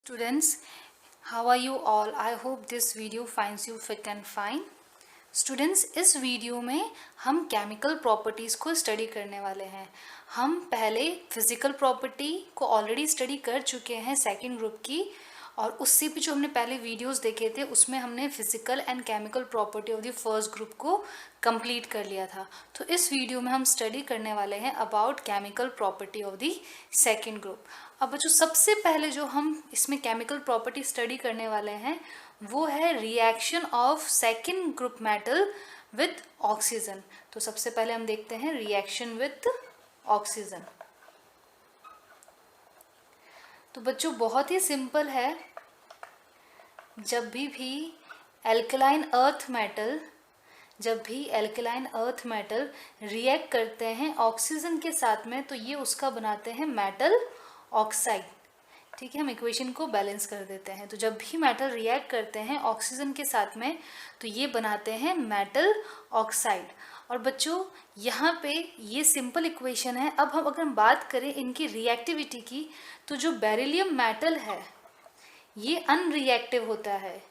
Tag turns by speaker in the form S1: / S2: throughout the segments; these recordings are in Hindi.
S1: Students, how are you all? I hope this video finds you fit and fine. Students, इस वीडियो में हम केमिकल प्रॉपर्टीज़ को स्टडी करने वाले हैं। हम पहले फिज़िकल प्रॉपर्टी को ऑलरेडी स्टडी कर चुके हैं सेकंड ग्रुप की, और उससे भी जो हमने पहले वीडियोस देखे थे उसमें हमने physical and chemical property of the first group को कंप्लीट कर लिया था। तो इस वीडियो में हम स्टडी करने वाले हैं about chemical property of the second group. अब बच्चों, सबसे पहले जो हम इसमें केमिकल प्रॉपर्टी स्टडी करने वाले हैं वो है reaction of second group metal with oxygen. तो सबसे पहले हम देखते हैं रिएक्शन विथ ऑक्सीजन। तो बच्चों, बहुत ही सिंपल है। जब भी एल्कलाइन अर्थ मेटल रिएक्ट करते हैं ऑक्सीजन के साथ में, तो ये उसका बनाते हैं मेटल ऑक्साइड। ठीक है, हम इक्वेशन को बैलेंस कर देते हैं। तो जब भी मेटल रिएक्ट करते हैं ऑक्सीजन के साथ में, तो ये बनाते हैं मेटल ऑक्साइड। और बच्चों, यहाँ पे ये सिंपल इक्वेशन है। अब अगर हम बात करें इनकी रिएक्टिविटी की, तो जो बेरिलियम मेटल है ये अनरिएक्टिव होता है।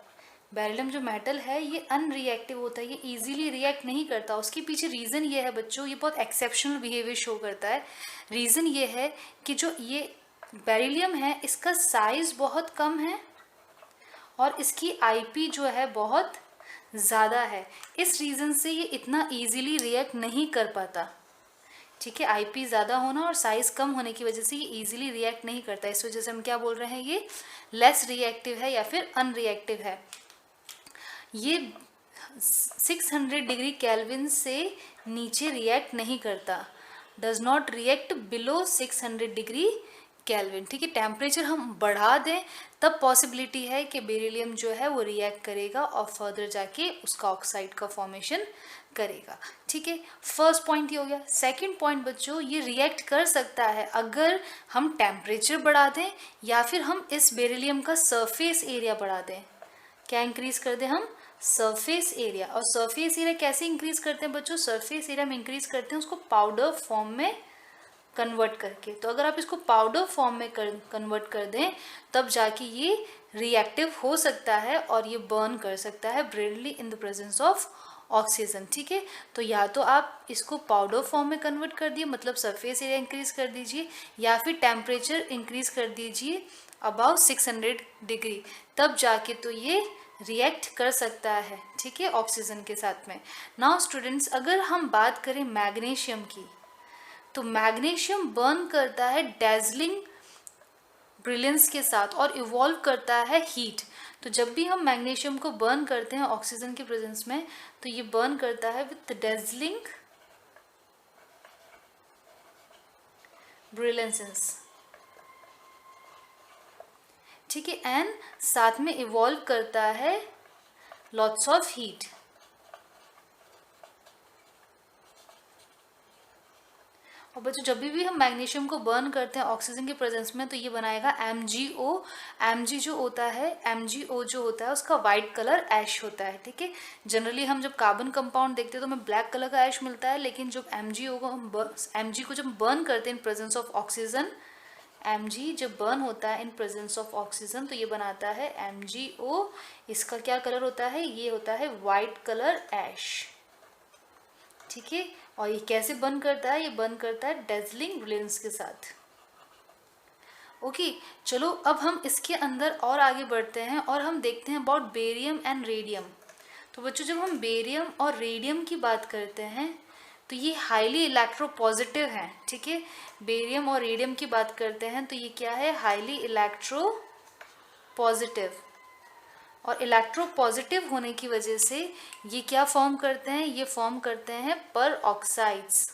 S1: बेरिलियम जो मेटल है ये अनरिएक्टिव होता है, ये इजीली रिएक्ट नहीं करता। उसके पीछे रीज़न ये है बच्चों, ये बहुत एक्सेप्शनल बिहेवियर शो करता है। रीज़न ये है कि जो ये बेरिलियम है इसका साइज बहुत कम है और इसकी आईपी जो है बहुत ज़्यादा है। इस रीज़न से ये इतना इजीली रिएक्ट नहीं कर पाता। ठीक है, आईपी ज़्यादा होना और साइज़ कम होने की वजह से ये इजीली रिएक्ट नहीं करता। इस वजह से हम क्या बोल रहे हैं, ये लेस रिएक्टिव है या फिर अनरिएक्टिव है। ये 600 डिग्री केल्विन से नीचे रिएक्ट नहीं करता, does not react below 600 degree kelvin. ठीक है, टेम्परेचर हम बढ़ा दें तब पॉसिबिलिटी है कि बेरिलियम जो है वो रिएक्ट करेगा और फर्दर जाके उसका ऑक्साइड का फॉर्मेशन करेगा। ठीक है, फर्स्ट पॉइंट ये हो गया। सेकंड पॉइंट बच्चों, ये रिएक्ट कर सकता है अगर हम टेम्परेचर बढ़ा दें या फिर हम इस बेरिलियम का सरफेस एरिया बढ़ा दें। क्या इंक्रीज कर दें हम? Surface area. और सरफेस एरिया कैसे इंक्रीज करते हैं बच्चों? सरफेस एरिया में इंक्रीज करते हैं उसको पाउडर फॉर्म में कन्वर्ट करके। तो अगर आप इसको पाउडर फॉर्म में कन्वर्ट कर दें तब जाके ये रिएक्टिव हो सकता है और ये बर्न कर सकता है brilliantly in the presence of oxygen. ठीक है, तो या तो आप इसको पाउडर फॉर्म में कन्वर्ट कर दिए, मतलब सरफेस एरिया इंक्रीज कर दीजिए, या फिर टेम्परेचर इंक्रीज कर दीजिए अबाउट 600 डिग्री, तब जाके तो ये रिएक्ट कर सकता है। ठीक है, ऑक्सीजन के साथ में। नाउ स्टूडेंट्स, अगर हम बात करें मैग्नीशियम की, तो मैग्नीशियम बर्न करता है डेजलिंग ब्रिलियंस के साथ और इवॉल्व करता है हीट। तो जब भी हम मैग्नीशियम को बर्न करते हैं ऑक्सीजन के प्रेजेंस में, तो ये बर्न करता है विथ डेजलिंग ब्रिलियंस। ठीक है, एंड साथ में इवॉल्व करता है लॉट्स ऑफ हीट। और बच्चों, जब भी हम मैग्नीशियम को बर्न करते हैं ऑक्सीजन के प्रेजेंस में, तो ये बनाएगा MgO। Mg जो होता है, MgO जो होता है उसका वाइट कलर ऐश होता है। ठीक है, जनरली हम जब कार्बन कंपाउंड देखते हैं तो हमें ब्लैक कलर का ऐश मिलता है, लेकिन जब Mg को जब बर्न करते हैं in presence of oxygen, Mg जब बर्न होता है इन प्रेजेंस ऑफ ऑक्सीजन, तो ये बनाता है MgO। इसका क्या कलर होता है? ये होता है वाइट कलर ऐश। ठीक है, और ये कैसे बर्न करता है? ये बर्न करता है डेजलिंग ब्रिलियंस के साथ। ओके, चलो अब हम इसके अंदर और आगे बढ़ते हैं और हम देखते हैं अबाउट बेरियम एंड रेडियम। तो बच्चों, जब हम बेरियम और रेडियम की बात करते हैं तो ये हाईली इलेक्ट्रोपॉजिटिव हैं। ठीक है, बेरियम और रेडियम की बात करते हैं तो ये क्या है? Highly electropositive. और इलेक्ट्रोपॉजिटिव होने की वजह से ये क्या फॉर्म करते हैं? ये फॉर्म करते हैं पर ऑक्साइड्स।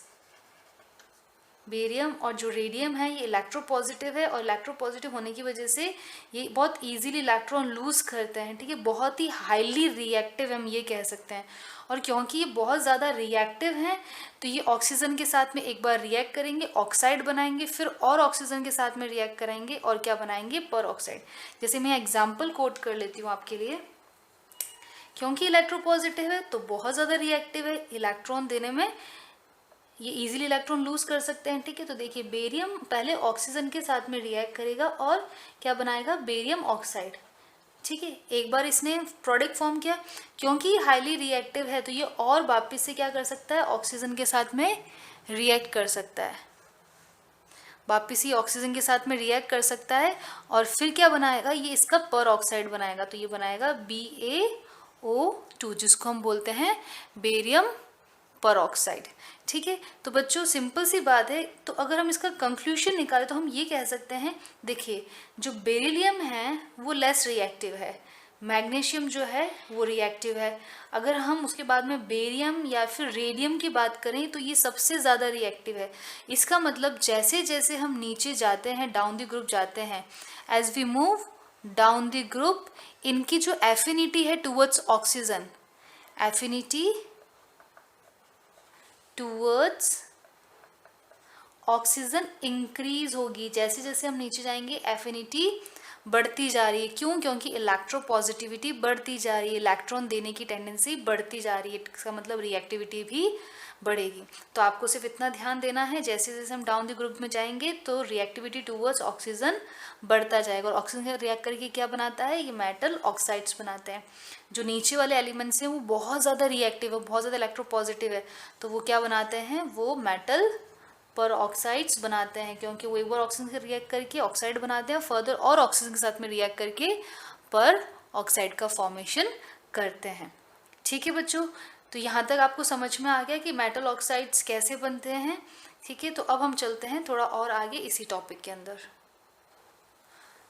S1: बेरियम और जो रेडियम है ये इलेक्ट्रोपॉजिटिव है, और इलेक्ट्रोपॉजिटिव होने की वजह से ये बहुत इजीली इलेक्ट्रॉन लूज करते हैं। ठीक है, बहुत ही हाईली रिएक्टिव हम ये कह सकते हैं। और क्योंकि ये बहुत ज़्यादा रिएक्टिव हैं तो ये ऑक्सीजन के साथ में एक बार रिएक्ट करेंगे, ऑक्साइड बनाएंगे, फिर और ऑक्सीजन के साथ में रिएक्ट करेंगे और क्या बनाएंगे? पर ऑक्साइड। जैसे मैं एग्जाम्पल कोट कर लेती हूँ आपके लिए। क्योंकि इलेक्ट्रोपॉजिटिव है तो बहुत ज़्यादा रिएक्टिव है, इलेक्ट्रॉन देने में ये इजीली इलेक्ट्रॉन लूज कर सकते हैं, ठीक है। तो देखिए बेरियम पहले ऑक्सीजन के साथ में रिएक्ट करेगा और क्या बनाएगा, बेरियम ऑक्साइड, ठीक है। एक बार इसने प्रोडक्ट फॉर्म किया, क्योंकि हाईली रिएक्टिव है तो ये और वापस से क्या कर सकता है, ऑक्सीजन के साथ में रिएक्ट कर सकता है, वापस ही ऑक्सीजन के साथ में रिएक्ट कर सकता है और फिर क्या बनाएगा, ये इसका पर ऑक्साइड बनाएगा। तो ये बनाएगा BaO2 जिसको हम बोलते हैं बेरियम पर ऑक्साइड, ठीक है। तो बच्चों सिंपल सी बात है। तो अगर हम इसका कंक्लूजन निकालें तो हम ये कह सकते हैं, देखिए जो बेरिलियम है वो लेस रिएक्टिव है, मैग्नीशियम जो है वो रिएक्टिव है। अगर हम उसके बाद में बेरियम या फिर रेडियम की बात करें तो ये सबसे ज़्यादा रिएक्टिव है। इसका मतलब जैसे जैसे हम नीचे जाते हैं, डाउन द ग्रुप जाते हैं, as we move down the group, इनकी जो एफिनिटी है towards oxygen, affinity towards oxygen increase होगी। जैसे जैसे हम नीचे जाएंगे एफिनिटी बढ़ती जा रही है। क्यों? क्योंकि इलेक्ट्रोपॉजिटिविटी बढ़ती जा रही है, इलेक्ट्रॉन देने की टेंडेंसी बढ़ती जा रही है, इसका मतलब रिएक्टिविटी भी बढ़ेगी। तो आपको सिर्फ इतना ध्यान देना है, जैसे जैसे हम डाउन द ग्रुप में जाएंगे तो रिएक्टिविटी टूवर्ड्स ऑक्सीजन बढ़ता जाएगा और ऑक्सीजन से रिएक्ट करके क्या बनाता है, ये मेटल ऑक्साइड्स बनाते हैं। जो नीचे वाले एलिमेंट्स हैं वो बहुत ज़्यादा रिएक्टिव है, बहुत ज़्यादा इलेक्ट्रोपॉजिटिव है, तो वो क्या बनाते हैं, वो मेटल पर ऑक्साइड्स बनाते हैं, क्योंकि वो एक बार ऑक्सीजन से रिएक्ट करके ऑक्साइड बनाते हैं, फर्दर और ऑक्सीजन के साथ में रिएक्ट करके पर ऑक्साइड का फॉर्मेशन करते हैं। ठीक है बच्चों, तो यहाँ तक आपको समझ में आ गया कि मेटल ऑक्साइड्स कैसे बनते हैं। ठीक है, तो अब हम चलते हैं थोड़ा और आगे इसी टॉपिक के अंदर।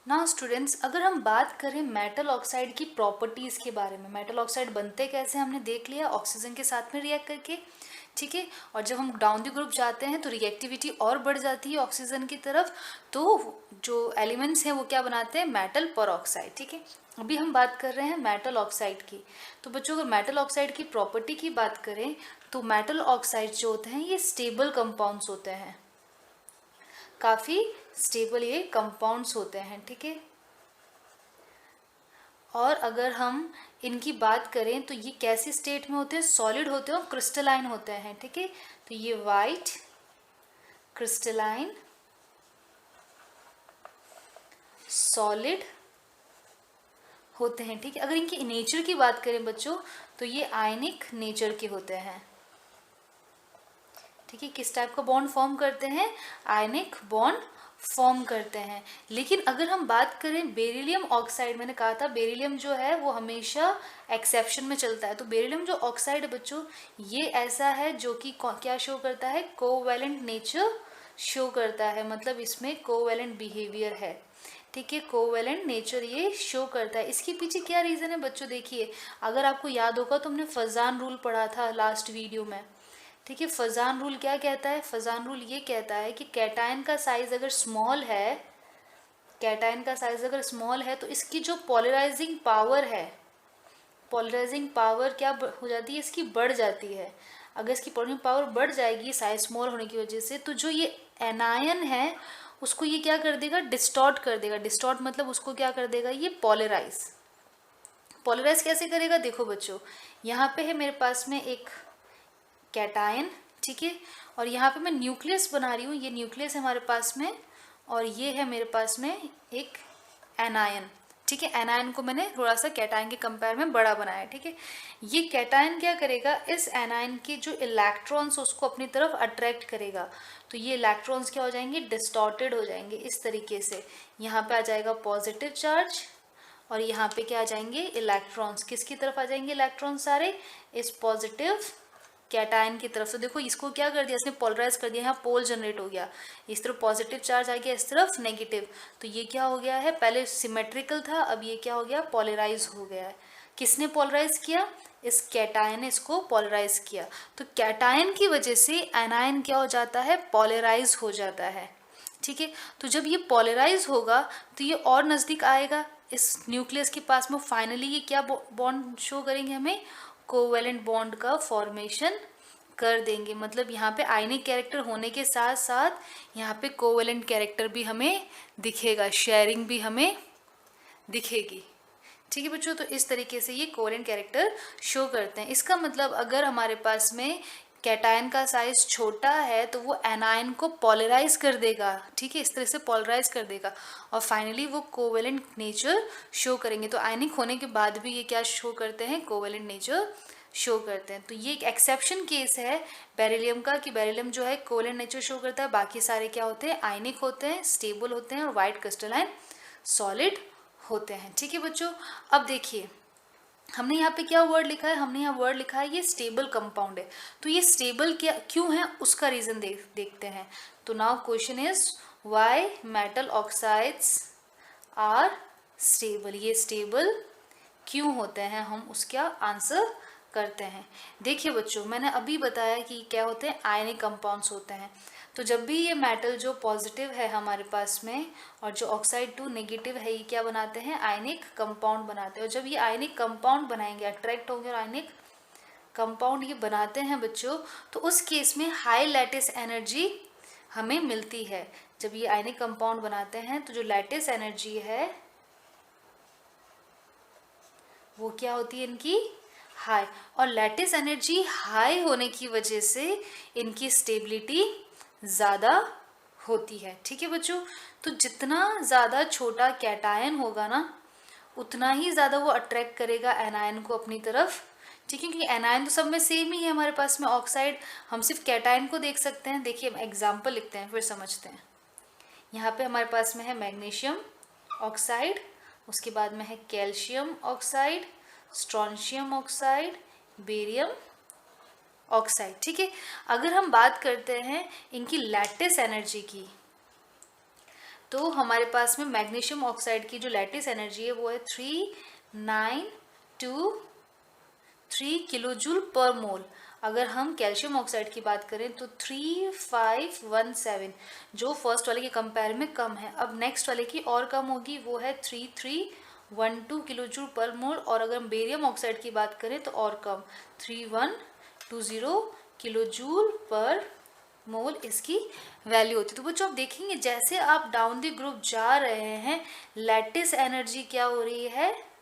S1: ना स्टूडेंट्स, अगर हम बात करें मेटल ऑक्साइड की प्रॉपर्टीज़ के बारे में, मेटल ऑक्साइड बनते कैसे हमने देख लिया, ऑक्सीजन के साथ में रिएक्ट करके, ठीक है। और जब हम डाउन द ग्रुप जाते हैं तो रिएक्टिविटी और बढ़ जाती है ऑक्सीजन की तरफ, तो जो एलिमेंट्स हैं वो क्या बनाते हैं, मेटल पर ऑक्साइड, ठीक है। अभी हम बात कर रहे हैं मेटल ऑक्साइड की। तो बच्चों अगर मेटल ऑक्साइड की प्रॉपर्टी की बात करें तो मेटल ऑक्साइड जो होते हैं ये स्टेबल कंपाउंड्स होते हैं, काफ़ी स्टेबल ये कंपाउंड्स होते हैं, ठीक है। और अगर हम इनकी बात करें तो ये कैसी स्टेट में होते हैं, सॉलिड होते हैं और क्रिस्टलाइन होते हैं, ठीक है। तो ये वाइट क्रिस्टलाइन सॉलिड होते हैं, ठीक है। अगर इनकी नेचर की बात करें बच्चों तो ये आयनिक नेचर के होते हैं, ठीक है। किस टाइप का बॉन्ड फॉर्म करते हैं, आयनिक बॉन्ड फॉर्म करते हैं। लेकिन अगर हम बात करें बेरिलियम ऑक्साइड, मैंने कहा था बेरिलियम जो है वो हमेशा एक्सेप्शन में चलता है। तो बेरिलियम जो ऑक्साइड है बच्चों ये ऐसा है जो कि क्या शो करता है, कोवैलेंट नेचर शो करता है, मतलब इसमें कोवैलेंट बिहेवियर है, ठीक है। कोवैलेंट नेचर ये शो करता है। इसके पीछे क्या रीज़न है बच्चों, देखिए अगर आपको याद होगा तो हमने फजान रूल पढ़ा था लास्ट वीडियो में, ठीक है। फजान रूल क्या कहता है, फजान रूल ये कहता है कि कैटायन का साइज अगर स्मॉल है, कैटायन का साइज अगर स्मॉल है तो इसकी जो पोलराइजिंग पावर है, पोलराइजिंग पावर क्या हो जाती है, इसकी बढ़ जाती है। अगर इसकी पोलराइजिंग पावर बढ़ जाएगी साइज स्मॉल होने की वजह से, तो जो ये एनायन है उसको ये क्या कर देगा, डिस्टॉर्ट कर देगा। डिस्टॉर्ट मतलब उसको क्या कर देगा, ये पोलराइज। पोलराइज कैसे करेगा, देखो बच्चों यहाँ पे है मेरे पास में एक कैटायन, ठीक है, और यहाँ पे मैं न्यूक्लियस बना रही हूँ, ये न्यूक्लियस है हमारे पास में, और ये है मेरे पास में एक एनायन, ठीक है। एनायन को मैंने थोड़ा सा कैटायन के कंपेयर में बड़ा बनाया, ठीक है। ये कैटायन क्या करेगा, इस एनायन के जो इलेक्ट्रॉन्स उसको अपनी तरफ अट्रैक्ट करेगा, तो ये इलेक्ट्रॉन्स क्या हो जाएंगे, डिस्टॉर्टेड हो जाएंगे इस तरीके से। यहाँ पे आ जाएगा पॉजिटिव चार्ज और यहाँ पे क्या आ जाएंगे, इलेक्ट्रॉन्स। किसकी तरफ आ जाएंगे इलेक्ट्रॉन्स, सारे इस पॉजिटिव कैटायन की तरफ। तो देखो इसको क्या कर दिया, इसने पोलराइज कर दिया, यहाँ पोल जनरेट हो गया, इस तरफ पॉजिटिव चार्ज आ गया, इस तरफ नेगेटिव। तो ये क्या हो गया है, पहले सिमेट्रिकल था, अब ये क्या हो गया, पोलराइज हो गया है। किसने पोलराइज किया, इस कैटायन ने इसको पोलराइज किया। तो कैटायन की वजह से एनायन क्या हो जाता है, पोलराइज हो जाता है, ठीक है। तो जब ये पोलराइज होगा तो ये और नज़दीक आएगा इस न्यूक्लियस के पास में, फाइनली ये क्या बॉन्ड शो करेंगे हमें, कोवैलेंट बॉन्ड का फॉर्मेशन कर देंगे। मतलब यहाँ पे आयनिक कैरेक्टर होने के साथ साथ यहाँ पे कोवैलेंट कैरेक्टर भी हमें दिखेगा, शेयरिंग भी हमें दिखेगी, ठीक है बच्चों। तो इस तरीके से ये कोवैलेंट कैरेक्टर शो करते हैं। इसका मतलब अगर हमारे पास में कैटायन का साइज छोटा है तो वो एनायन को पोलराइज कर देगा, ठीक है, इस तरह से पोलराइज कर देगा और फाइनली वो कोवेलेंट नेचर शो करेंगे। तो आयनिक होने के बाद भी ये क्या शो करते हैं, कोवेलेंट नेचर शो करते हैं। तो ये एक एक्सेप्शन केस है बेरिलियम का कि बेरिलियम जो है कोवेलेंट नेचर शो करता है, बाकी सारे क्या होते हैं, आयनिक होते हैं, स्टेबल होते हैं और वाइट क्रिस्टलाइन सॉलिड होते हैं। ठीक है बच्चों, अब देखिए हमने यहाँ पे क्या वर्ड लिखा है, हमने यहाँ वर्ड लिखा है ये स्टेबल कंपाउंड है। तो ये स्टेबल क्या क्यों है उसका रीजन देखते हैं। तो now question is why metal oxides are stable, ये स्टेबल क्यों होते हैं, हम उसका आंसर करते हैं। देखिए बच्चों मैंने अभी बताया कि क्या होते हैं, आयनिक कंपाउंड्स होते हैं। तो जब भी ये मेटल जो पॉजिटिव है हमारे पास में और जो ऑक्साइड टू नेगेटिव है ये क्या बनाते हैं, आयनिक कंपाउंड बनाते हैं। और जब ये आयनिक कंपाउंड बनाएंगे, अट्रैक्ट होंगे और आयनिक कंपाउंड ये बनाते हैं बच्चों, तो उस केस में हाई लैटिस एनर्जी हमें मिलती है। जब ये आयनिक कंपाउंड बनाते हैं तो जो लैटिस एनर्जी है वो क्या होती है इनकी, हाई। और लैटिस एनर्जी हाई होने की वजह से इनकी स्टेबिलिटी ज़्यादा होती है। ठीक है बच्चों, तो जितना ज़्यादा छोटा कैटायन होगा ना उतना ही ज़्यादा वो अट्रैक्ट करेगा एनायन को अपनी तरफ। ठीक है, क्योंकि एनायन तो सब में सेम ही है हमारे पास में, ऑक्साइड हम सिर्फ कैटायन को देख सकते हैं। देखिए हम एग्जाम्पल लिखते हैं फिर समझते हैं। यहाँ पे हमारे पास में है मैग्नीशियम ऑक्साइड, उसके बाद में है calcium oxide, strontium oxide, barium oxide. ठीक है, अगर हम बात करते हैं इनकी लैटिस एनर्जी की तो हमारे पास में मैग्नीशियम ऑक्साइड की जो लैटिस एनर्जी है वो है 3 किलो जूल पर मोल। अगर हम कैल्शियम ऑक्साइड की बात करें तो 3517, जो फर्स्ट वाले के कंपेयर में कम है। अब नेक्स्ट वाले की और कम होगी, वो है 3312 किलो जूल पर मोल। और अगर हम बेरियम ऑक्साइड की बात करें तो और कम 3120 किलो जूल पर मोल इसकी वैल्यू होती है। तो बच्चों आप देखेंगे जैसे आप डाउन द ग्रुप जा रहे हैं लैटिस एनर्जी क्या हो रही है,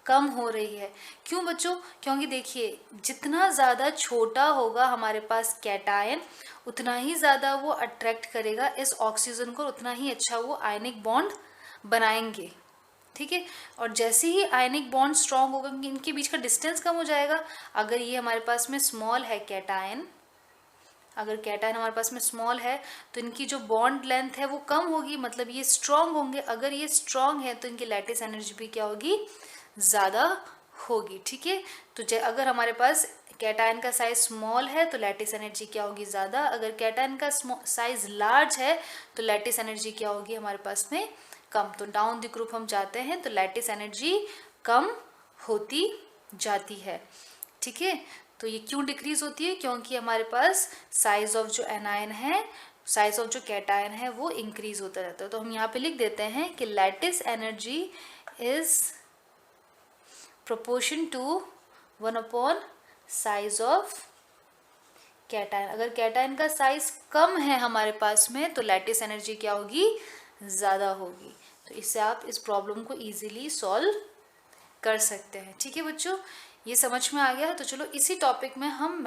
S1: कम हो रही है। क्यों बच्चों, क्योंकि देखिए जितना ज़्यादा छोटा होगा हमारे पास कैटायन उतना ही ज़्यादा वो अट्रैक्ट करेगा इस ऑक्सीजन को, उतना ही अच्छा वो आयनिक बॉन्ड बनाएंगे। ठीक है, और जैसे ही आयनिक बॉन्ड स्ट्रॉन्ग होगा इनके बीच का डिस्टेंस कम हो जाएगा। अगर ये हमारे पास में स्मॉल है कैटायन, अगर कैटायन हमारे पास में स्मॉल है तो इनकी जो बॉन्ड लेंथ है वो कम होगी, मतलब ये स्ट्रॉन्ग होंगे। अगर ये स्ट्रॉन्ग है तो इनकी लैटिस एनर्जी भी क्या होगी, ज़्यादा होगी। ठीक है, तो अगर हमारे पास कैटायन का साइज स्मॉल है तो लैटिस एनर्जी क्या होगी, ज़्यादा। अगर कैटायन का साइज लार्ज है तो लैटिस एनर्जी क्या होगी हमारे पास में, कम। तो डाउन द ग्रुप हम जाते हैं तो लैटिस एनर्जी कम होती जाती है। ठीक है, तो ये क्यों डिक्रीज होती है, क्योंकि हमारे पास साइज ऑफ जो एनायन है, साइज ऑफ जो कैटायन है वो इंक्रीज होता रहता है। तो हम यहाँ पे लिख देते हैं कि lattice energy is proportion to 1/, size of cation. अगर कैटायन का साइज कम है हमारे पास में तो लैटिस एनर्जी क्या होगी, ज़्यादा होगी। तो इससे आप इस प्रॉब्लम को इजीली सॉल्व कर सकते हैं। ठीक है बच्चों, ये समझ में आ गया। तो चलो इसी टॉपिक में हम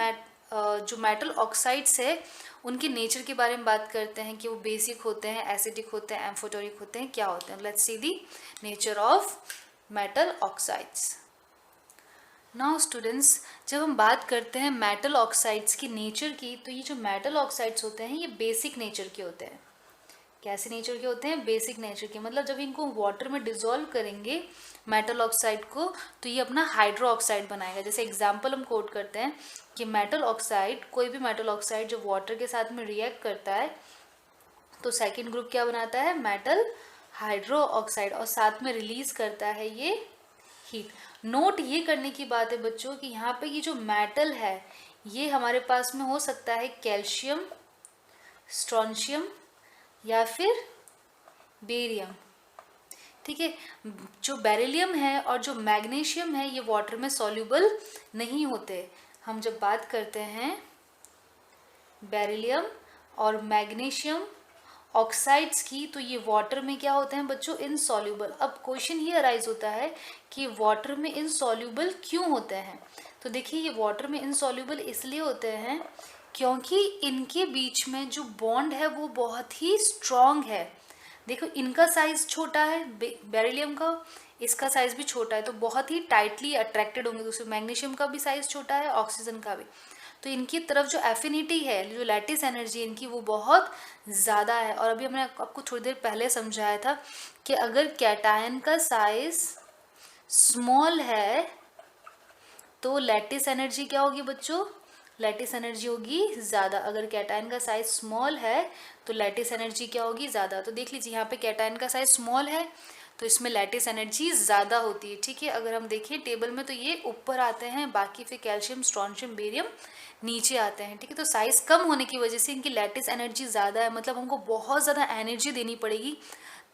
S1: जो मेटल ऑक्साइड्स है उनके नेचर के बारे में बात करते हैं कि वो बेसिक होते हैं, एसिडिक होते हैं, एम्फोटेरिक होते हैं, क्या होते हैं। Let's see the nature of metal oxides. Now students, जब हम बात करते हैं मेटल ऑक्साइड्स की नेचर की, तो ये जो मेटल ऑक्साइड्स होते हैं ये बेसिक नेचर के होते हैं। कैसे नेचर के होते हैं, बेसिक नेचर के, मतलब जब इनको वाटर में डिसॉल्व करेंगे मेटल ऑक्साइड को तो ये अपना हाइड्रो ऑक्साइड बनाएगा। जैसे एग्जांपल हम कोट करते हैं कि मेटल ऑक्साइड, कोई भी मेटल ऑक्साइड जो वाटर के साथ में रिएक्ट करता है तो सेकंड ग्रुप क्या बनाता है, मेटल हाइड्रो ऑक्साइड, और साथ में रिलीज करता है ये हीट। नोट ये करने की बात है बच्चों कि यहाँ पे ये जो मेटल है ये हमारे पास में हो सकता है कैल्शियम, स्ट्रोंशियम या फिर बेरियम। ठीक है, जो बेरिलियम है और जो मैग्नीशियम है ये वाटर में सॉल्यूबल नहीं होते। हम जब बात करते हैं बेरिलियम और मैग्नीशियम ऑक्साइड्स की, तो ये वाटर में क्या होते हैं बच्चों, इनसॉल्यूबल। अब क्वेश्चन ये अराइज होता है कि वाटर में इनसॉल्यूबल क्यों होते हैं। तो देखिए ये वाटर में इनसॉल्यूबल इसलिए होते हैं क्योंकि इनके बीच में जो बॉन्ड है वो बहुत ही स्ट्रॉन्ग है। देखो इनका साइज छोटा है बेरिलियम का, इसका साइज भी छोटा है, तो बहुत ही टाइटली अट्रैक्टेड होंगे दूसरे। मैग्नीशियम का भी साइज छोटा है, ऑक्सीजन का भी, तो इनकी तरफ जो एफिनिटी है, जो लैटिस एनर्जी इनकी, वो बहुत ज़्यादा है। और अभी हमने आपको थोड़ी देर पहले समझाया था कि अगर कैटायन का साइज स्मॉल है तो लैटिस एनर्जी क्या होगी बच्चों, लैटिस एनर्जी होगी ज़्यादा। अगर कैटायन का साइज स्मॉल है तो लैटिस एनर्जी क्या होगी, ज़्यादा। तो देख लीजिए यहाँ पे कैटायन का साइज स्मॉल है तो इसमें लैटिस एनर्जी ज़्यादा होती है, ठीक है। अगर हम देखें टेबल में तो ये ऊपर आते हैं, बाकी फिर कैल्शियम, स्ट्रोंशियम, बेरियम नीचे आते हैं, ठीक है। तो साइज़ कम होने की वजह से इनकी लैटिस एनर्जी ज़्यादा है, मतलब हमको बहुत ज़्यादा एनर्जी देनी पड़ेगी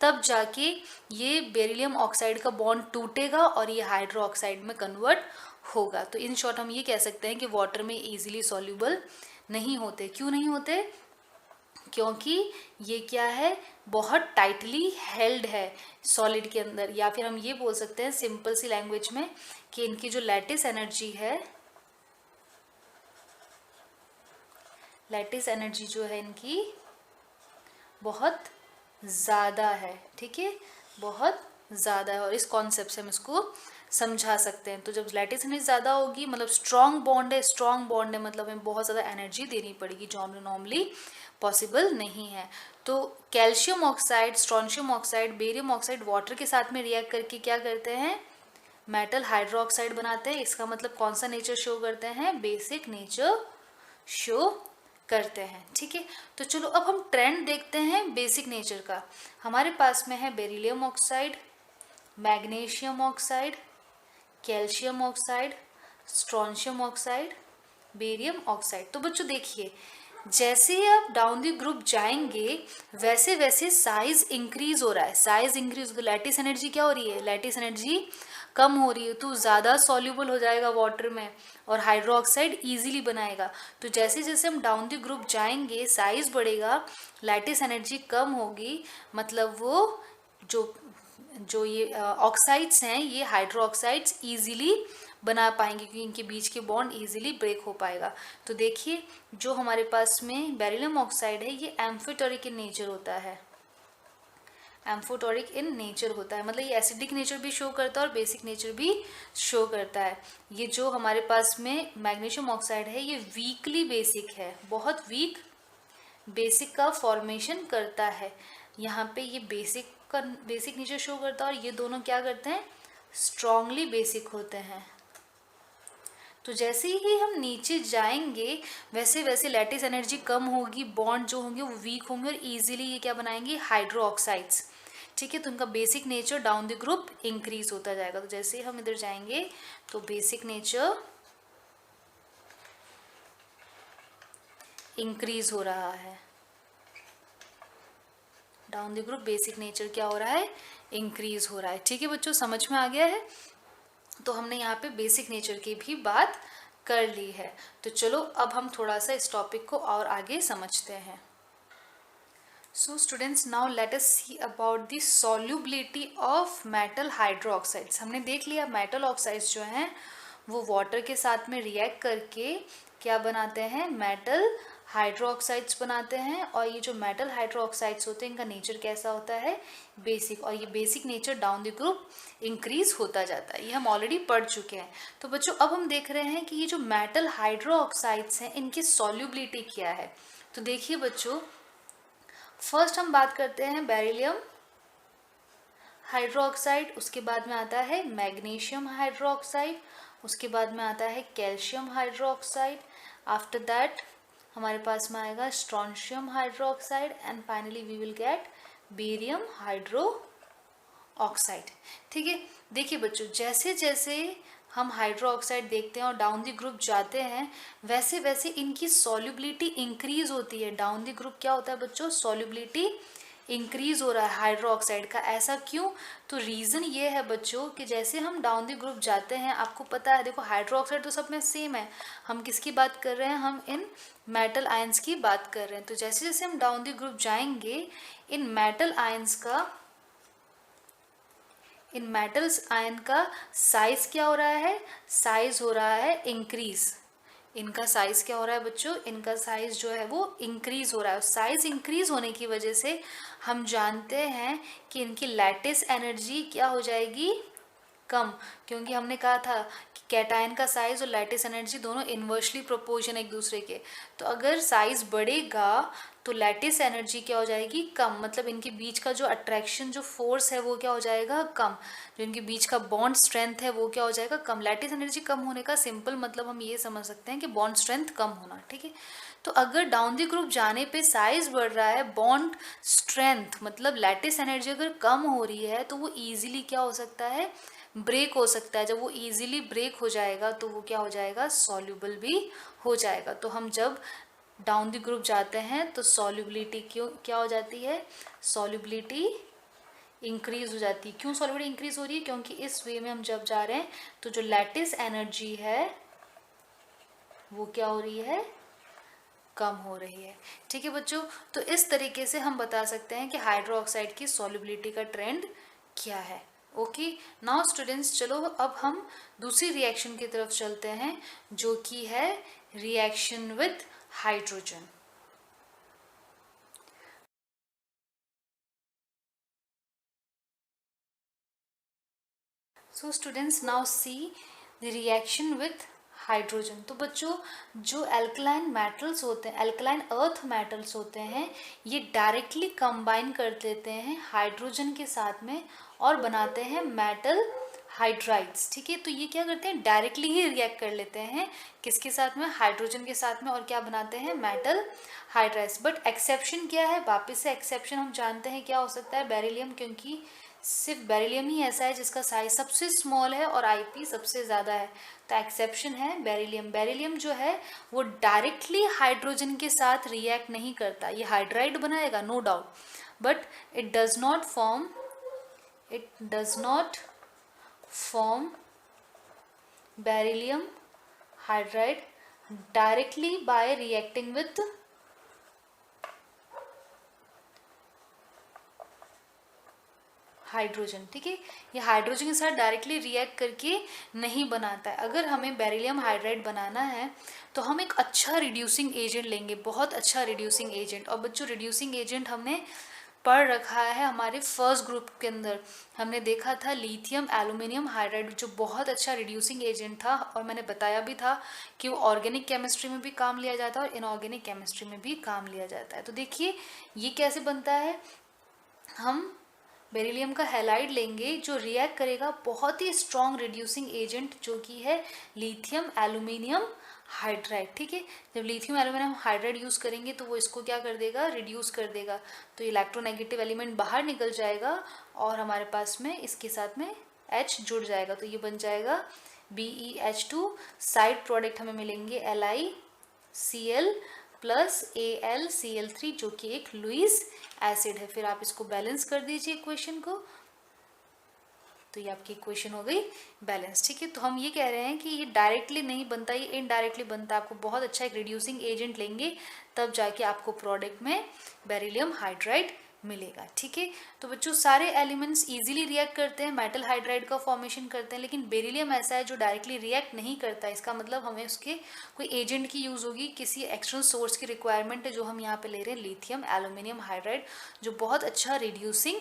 S1: तब जाके ये बेरिलियम ऑक्साइड का बॉन्ड टूटेगा और ये हाइड्रो ऑक्साइड में कन्वर्ट होगा। तो इन शॉर्ट हम ये कह सकते हैं कि वाटर में इजीली सॉल्यूबल नहीं होते। क्यों नहीं होते, क्योंकि ये क्या है, बहुत टाइटली हेल्ड है सॉलिड के अंदर। या फिर हम ये बोल सकते हैं सिंपल सी लैंग्वेज में कि इनकी जो लैटिस एनर्जी है, लैटिस एनर्जी जो है इनकी बहुत ज़्यादा है, ठीक है, बहुत ज़्यादा है। और इस कॉन्सेप्ट से हम इसको समझा सकते हैं। तो जब लैटिस एनर्जी ज़्यादा होगी मतलब स्ट्रॉन्ग बॉन्ड है, स्ट्रॉन्ग बॉन्ड है मतलब हमें बहुत ज़्यादा एनर्जी देनी पड़ेगी, जो हमें नॉर्मली पॉसिबल नहीं है। तो calcium oxide, strontium oxide, barium oxide water के साथ में रिएक्ट करके क्या करते हैं, मेटल हाइड्रो ऑक्साइड बनाते हैं। इसका मतलब कौन सा नेचर शो करते हैं, बेसिक नेचर शो करते हैं, ठीक है। तो चलो अब हम ट्रेंड देखते हैं बेसिक नेचर का। हमारे पास में है beryllium oxide, magnesium oxide, calcium oxide, strontium oxide, barium oxide. तो बच्चों देखिए जैसे ही आप डाउन द ग्रुप जाएंगे वैसे वैसे साइज इंक्रीज हो रहा है, साइज इंक्रीज, तो लैटिस एनर्जी क्या हो रही है, लैटिस एनर्जी कम हो रही है, तो ज़्यादा सॉल्यूबल हो जाएगा वाटर में और हाइड्रो ऑक्साइड ईजिली बनाएगा। तो जैसे जैसे हम डाउन द ग्रुप जाएंगे साइज बढ़ेगा, लैटिस एनर्जी कम होगी, मतलब वो जो ये ऑक्साइड्स हैं ये हाइड्रो ऑक्साइड्स ईजिली बना पाएंगे क्योंकि इनके बीच के बॉन्ड इजीली ब्रेक हो पाएगा। तो देखिए जो हमारे पास में बेरिलियम ऑक्साइड है ये एम्फोटेरिक इन नेचर होता है, एम्फोटेरिक इन नेचर होता है, मतलब ये एसिडिक नेचर भी शो करता है और बेसिक नेचर भी शो करता है। ये जो हमारे पास में मैग्नीशियम ऑक्साइड है ये वीकली बेसिक है, बहुत वीक बेसिक का फॉर्मेशन करता है। यहाँ पे ये बेसिक नेचर शो करता है और ये दोनों क्या करते हैं, स्ट्रॉन्गली बेसिक होते हैं। तो जैसे ही हम नीचे जाएंगे वैसे वैसे लैटिस एनर्जी कम होगी, बॉन्ड जो होंगे वो वीक होंगे और इजीली ये क्या बनाएंगे, हाइड्रो ऑक्साइड्स, ठीक है। तो उनका basic nature down the group increase होता जाएगा। तो जैसे हम इधर जाएंगे तो बेसिक नेचर इंक्रीज हो रहा है, down the group basic nature क्या हो रहा है, इंक्रीज हो रहा है, ठीक है बच्चों, समझ में आ गया है। तो हमने यहाँ पे बेसिक नेचर की भी बात कर ली है। तो चलो अब हम थोड़ा सा इस टॉपिक को और आगे समझते हैं। So students now let us see about the solubility of metal hydro oxides. हमने देख लिया मेटल ऑक्साइड्स जो हैं वो वाटर के साथ में रिएक्ट करके क्या बनाते हैं, मेटल हाइड्रो ऑक्साइड्स बनाते हैं। और ये जो मेटल हाइड्रो ऑक्साइड्स होते हैं इनका नेचर कैसा होता है, बेसिक, और ये basic nature down the group increase होता जाता है, ये हम ऑलरेडी पढ़ चुके हैं। तो बच्चों अब हम देख रहे हैं कि ये जो मेटल हाइड्रो ऑक्साइड्स हैं इनकी सॉल्युबिलिटी क्या है। तो देखिए बच्चों फर्स्ट हम बात करते हैं बेरिलियम हाइड्रो ऑक्साइड, उसके बाद में आता है मैग्नीशियम हाइड्रो ऑक्साइड, उसके बाद में आता है calcium hydroxide, after that हमारे पास में आएगा strontium hydroxide and finally we will get barium hydroxide, ठीक है। देखिए बच्चों जैसे जैसे हम हाइड्रो ऑक्साइड देखते हैं और डाउन द ग्रुप जाते हैं वैसे वैसे इनकी सॉल्युबिलिटी इंक्रीज होती है। डाउन द ग्रुप क्या होता है बच्चों, सॉल्युबिलिटी इंक्रीज हो रहा है हाइड्रो ऑक्साइड का। ऐसा क्यों? तो रीज़न ये है बच्चों कि जैसे हम डाउन द ग्रुप जाते हैं, आपको पता है देखो हाइड्रो ऑक्साइड तो सब में सेम है, हम किसकी बात कर रहे हैं, हम इन मेटल आयंस की बात कर रहे हैं। तो जैसे जैसे हम डाउन द ग्रुप जाएंगे, इन मेटल्स आयन का साइज क्या हो रहा है, साइज हो रहा है इंक्रीज। इनका साइज क्या हो रहा है बच्चों, इनका साइज जो है वो इंक्रीज हो रहा है। साइज इंक्रीज होने की वजह से हम जानते हैं कि इनकी लैटिस एनर्जी क्या हो जाएगी, कम, क्योंकि हमने कहा था कि कैटायन का साइज और लैटिस एनर्जी दोनों इन्वर्सली प्रोपोर्शन एक दूसरे के। तो अगर साइज बढ़ेगा तो लैटिस एनर्जी क्या हो जाएगी, कम, मतलब इनके बीच का जो अट्रैक्शन जो फोर्स है वो क्या हो जाएगा, कम, जो इनके बीच का बॉन्ड स्ट्रेंथ है वो क्या हो जाएगा, कम। लैटिस एनर्जी कम होने का सिंपल मतलब हम ये समझ सकते हैं कि बॉन्ड स्ट्रेंथ कम होना, ठीक है। तो अगर डाउन द ग्रुप जाने पे साइज बढ़ रहा है, बॉन्ड स्ट्रेंथ मतलब लैटिस एनर्जी अगर कम हो रही है, तो वो इजीली क्या हो सकता है, ब्रेक हो सकता है। जब वो इजीली ब्रेक हो जाएगा तो वो क्या हो जाएगा, सॉल्युबल भी हो जाएगा। तो हम जब डाउन द ग्रुप जाते हैं तो सॉल्युबिलिटी क्यों क्या हो जाती है, सॉल्युबिलिटी इंक्रीज हो जाती है। क्यों सॉल्युबिलिटी इंक्रीज हो रही है, क्योंकि इस वे में हम जब जा रहे हैं तो जो लैटिस एनर्जी है वो क्या हो रही है, कम हो रही है, ठीक है बच्चों। तो इस तरीके से हम बता सकते हैं कि हाइड्रो ऑक्साइड की सॉल्युबिलिटी का ट्रेंड क्या है। ओके, नाउ स्टूडेंट्स चलो अब हम दूसरी रिएक्शन की तरफ चलते हैं, जो कि है reaction with hydrogen. So students now see the reaction with hydrogen. तो बच्चों जो एल्कलाइन मेटल्स होते हैं, एल्कलाइन अर्थ मेटल्स होते हैं, ये डायरेक्टली कंबाइन कर लेते हैं हाइड्रोजन के साथ में और बनाते हैं मेटल हाइड्राइड्स, ठीक है। तो ये क्या करते हैं, डायरेक्टली ही रिएक्ट कर लेते हैं किसके साथ में, हाइड्रोजन के साथ में, और क्या बनाते हैं, मेटल हाइड्राइड्स। बट एक्सेप्शन क्या है, वापस से एक्सेप्शन हम जानते हैं क्या हो सकता है, बेरिलियम, क्योंकि सिर्फ बेरिलियम ही ऐसा है जिसका साइज सबसे स्मॉल है और आईपी सबसे ज़्यादा है। तो एक्सेप्शन है बेरिलियम। बेरिलियम जो है वो डायरेक्टली हाइड्रोजन के साथ रिएक्ट नहीं करता, ये हाइड्राइड बनाएगा no doubt, but it does not form beryllium hydride directly by reacting with hydrogen, ठीक है। ये हाइड्रोजन के साथ डायरेक्टली रिएक्ट करके नहीं बनाता है। अगर हमें बेरिलियम हाइड्राइड बनाना है तो हम एक अच्छा रिड्यूसिंग एजेंट लेंगे, बहुत अच्छा रिड्यूसिंग एजेंट। और बच्चों रिड्यूसिंग एजेंट हमने पढ़ रखा है हमारे फर्स्ट ग्रुप के अंदर, हमने देखा था लिथियम एल्यूमिनियम हाइड्राइड जो बहुत अच्छा रिड्यूसिंग एजेंट था, और मैंने बताया भी था कि वो ऑर्गेनिक केमिस्ट्री में भी काम लिया जाता है और इनऑर्गेनिक केमिस्ट्री में भी काम लिया जाता है। तो देखिए ये कैसे बनता है, हम बेरिलियम का हैलाइड लेंगे जो रिएक्ट करेगा बहुत ही स्ट्रॉन्ग रिड्यूसिंग एजेंट जो कि है लिथियम एल्यूमिनियम हाइड्राइड, ठीक है। जब लिथियम एल्यूमिनियम हाइड्राइड यूज़ करेंगे तो वो इसको क्या कर देगा, रिड्यूस कर देगा, तो इलेक्ट्रोनेगेटिव एलिमेंट बाहर निकल जाएगा और हमारे पास में इसके साथ में H जुड़ जाएगा, तो ये बन जाएगा BeH2। साइड प्रोडक्ट हमें मिलेंगे LiCl प्लस AlCl3 जो कि एक लुईस एसिड है। फिर आप इसको बैलेंस कर दीजिए इक्वेशन को, तो ये आपकी इक्वेशन हो गई बैलेंस, ठीक है। तो हम ये कह रहे हैं कि ये डायरेक्टली नहीं बनता, ये इनडायरेक्टली बनता है। आपको बहुत अच्छा एक रिड्यूसिंग एजेंट लेंगे तब जाके आपको प्रोडक्ट में बेरिलियम हाइड्राइड मिलेगा, ठीक है। तो बच्चों सारे एलिमेंट्स इजीली रिएक्ट करते हैं, मेटल हाइड्राइड का फॉर्मेशन करते हैं, लेकिन बेरिलियम ऐसा है जो डायरेक्टली रिएक्ट नहीं करता। इसका मतलब हमें उसके कोई एजेंट की यूज़ होगी, किसी एक्सटर्नल सोर्स की रिक्वायरमेंट है, जो हम यहाँ पे ले रहे हैं लिथियम एल्यूमिनियम हाइड्राइड जो बहुत अच्छा रिड्यूसिंग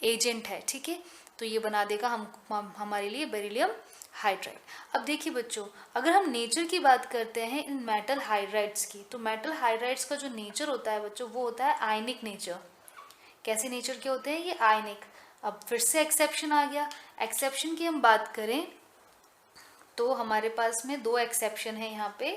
S1: एजेंट है, ठीक है। तो ये बना देगा हमारे लिए बेरिलियम हाइड्राइड। अब देखिए बच्चों अगर हम नेचर की बात करते हैं इन मेटल हाइड्राइड्स की, तो मेटल हाइड्राइड्स का जो नेचर होता है बच्चों वो होता है आयनिक नेचर। कैसे नेचर के होते हैं ये, आयनिक। अब फिर से एक्सेप्शन आ गया, एक्सेप्शन की हम बात करें तो हमारे पास में दो एक्सेप्शन है यहाँ पे।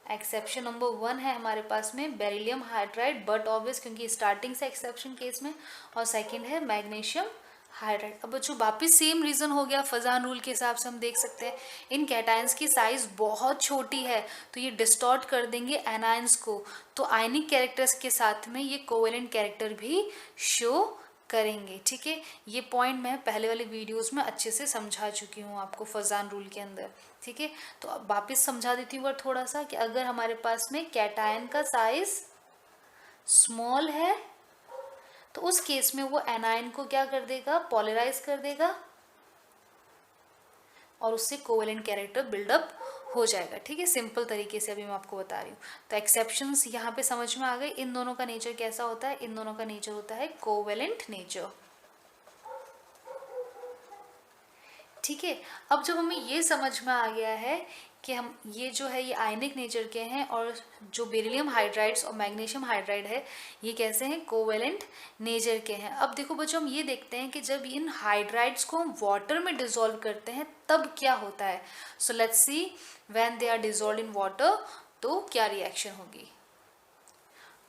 S1: एक्सेप्शन नंबर 1 है हमारे पास में बेरिलियम हाइड्राइड, बट ऑब्वियस क्योंकि स्टार्टिंग से एक्सेप्शन केस में, और सेकंड है मैग्नीशियम हाइड्राइड। अब बच्चों वापिस सेम रीज़न हो गया, फजान रूल के हिसाब से हम देख सकते हैं इन कैटायंस की साइज बहुत छोटी है तो ये डिस्टॉर्ट कर देंगे एनायंस को, तो आयनिक कैरेक्टर्स के साथ में ये कोवेलेंट कैरेक्टर भी शो करेंगे। ठीक है, ये पॉइंट मैं पहले वाले वीडियोस में अच्छे से समझा चुकी हूँ आपको फजान रूल के अंदर। ठीक है, तो अब वापस समझा देती हूँ थोड़ा सा कि अगर हमारे पास में कैटायन का साइज स्मॉल है तो उस केस में वो एनायन को क्या कर देगा, पॉलराइज कर देगा और उससे कोवेलेंट कैरेक्टर बिल्डअप हो जाएगा। ठीक है, सिंपल तरीके से अभी मैं आपको बता रही हूँ। तो एक्सेप्शंस यहाँ पे समझ में आ गए। इन दोनों का नेचर कैसा होता है, इन दोनों का नेचर होता है कोवेलेंट नेचर। ठीक है, अब जब हमें ये समझ में आ गया है कि हम ये जो है ये आयनिक नेचर के हैं और जो बेरिलियम हाइड्राइड्स और मैग्नीशियम हाइड्राइड है ये कैसे हैं, कोवेलेंट नेचर के हैं। अब देखो बच्चों, हम ये देखते हैं कि जब इन हाइड्राइड्स को हम वाटर में डिसॉल्व करते हैं तब क्या होता है। So let's see when they are dissolve in water तो क्या रिएक्शन होगी।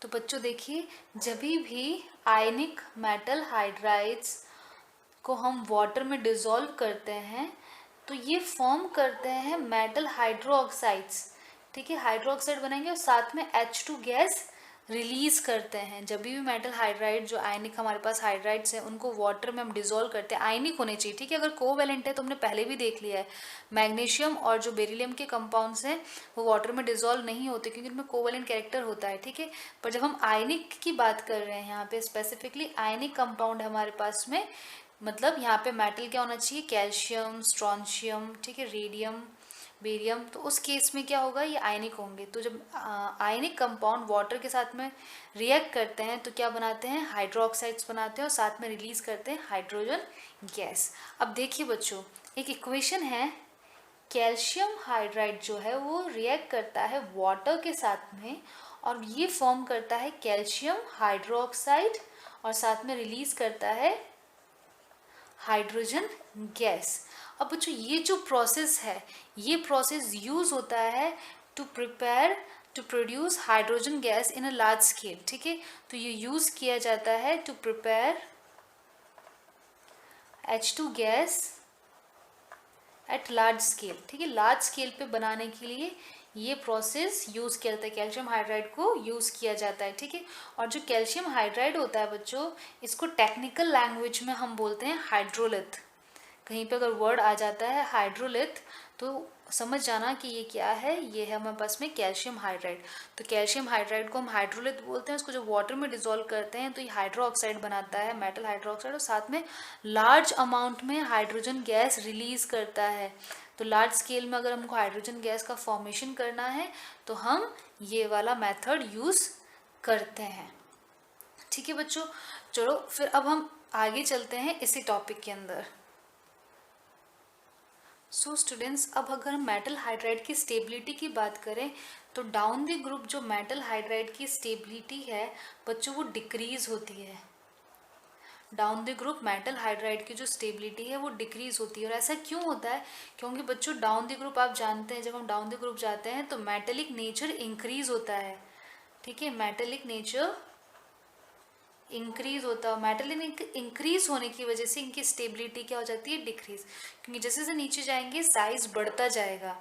S1: तो बच्चों देखिए, जब भी आयनिक मेटल हाइड्राइड्स को हम वाटर में डिसॉल्व करते हैं तो ये फॉर्म करते हैं मेटल हाइड्रोक्साइड्स। ठीक है, हाइड्रोक्साइड बनाएंगे और साथ में H2 गैस रिलीज करते हैं। जब भी मेटल हाइड्राइड जो आयनिक हमारे पास हाइड्राइड्स हैं उनको वाटर में हम डिसॉल्व करते हैं, आयनिक होने चाहिए। ठीक है, अगर कोवेलेंट है तो हमने पहले भी देख लिया है मैग्नीशियम और जो बेरिलियम के कंपाउंड्स हैं वो वाटर में डिसॉल्व नहीं होते क्योंकि उनमें कोवेलेंट कैरेक्टर होता है। ठीक है, पर जब हम आयनिक की बात कर रहे हैं यहाँ पे स्पेसिफिकली आयनिक कंपाउंड हमारे पास में, मतलब यहाँ पे मेटल क्या होना चाहिए, कैल्शियम, स्ट्रॉन्शियम, ठीक है, रेडियम, बेरियम, तो उस केस में क्या होगा, ये आयनिक होंगे। तो जब आयनिक कंपाउंड वाटर के साथ में रिएक्ट करते हैं तो क्या बनाते हैं, हाइड्रोक्साइड्स बनाते हैं और साथ में रिलीज करते हैं हाइड्रोजन गैस। अब देखिए बच्चों, एक इक्वेशन है, कैल्शियम हाइड्राइड जो है वो रिएक्ट करता है वाटर के साथ में और ये फॉर्म करता है कैल्शियम हाइड्रोक्साइड और साथ में रिलीज करता है हाइड्रोजन गैस। अब बच्चों ये जो प्रोसेस है ये प्रोसेस यूज होता है to produce hydrogen gas in a large scale. ठीक है, तो ये यूज किया जाता है to prepare H2 gas at large scale. ठीक है, लार्ज स्केल पे बनाने के लिए ये प्रोसेस यूज किया जाता है, कैल्शियम हाइड्राइड को यूज किया जाता है। ठीक है, और जो कैल्शियम हाइड्राइड होता है बच्चों, इसको टेक्निकल लैंग्वेज में हम बोलते हैं हाइड्रोलिथ। कहीं पे अगर वर्ड आ जाता है हाइड्रोलिथ तो समझ जाना कि ये क्या है, ये है हमारे पास में कैल्शियम हाइड्राइड। तो कैल्शियम हाइड्राइड को हम हाइड्रोलिथ बोलते हैं। उसको जब वाटर में डिसॉल्व करते हैं तो ये हाइड्रो ऑक्साइड बनाता है, मेटल हाइड्रोक्साइड, और साथ में लार्ज अमाउंट में हाइड्रोजन गैस रिलीज करता है। तो लार्ज स्केल में अगर हमको हाइड्रोजन गैस का फॉर्मेशन करना है तो हम ये वाला मेथड यूज करते हैं। ठीक है बच्चों, चलो फिर अब हम आगे चलते हैं इसी टॉपिक के अंदर। सो स्टूडेंट्स, अब अगर हम मेटल हाइड्राइड की स्टेबिलिटी की बात करें तो डाउन द ग्रुप जो मेटल हाइड्राइड की स्टेबिलिटी है बच्चों वो डिक्रीज होती है। Down the group metal hydride की जो स्टेबिलिटी है वो डिक्रीज होती है। और ऐसा क्यों होता है, क्योंकि बच्चों डाउन द ग्रुप आप जानते हैं जब हम डाउन द ग्रुप जाते हैं तो मेटेलिक नेचर इंक्रीज होता है। ठीक है, मेटेलिक नेचर इंक्रीज होता है। मेटलिक इंक्रीज होने की वजह से इनकी स्टेबिलिटी क्या हो जाती है, डिक्रीज, क्योंकि जैसे जैसे नीचे जाएंगे साइज बढ़ता जाएगा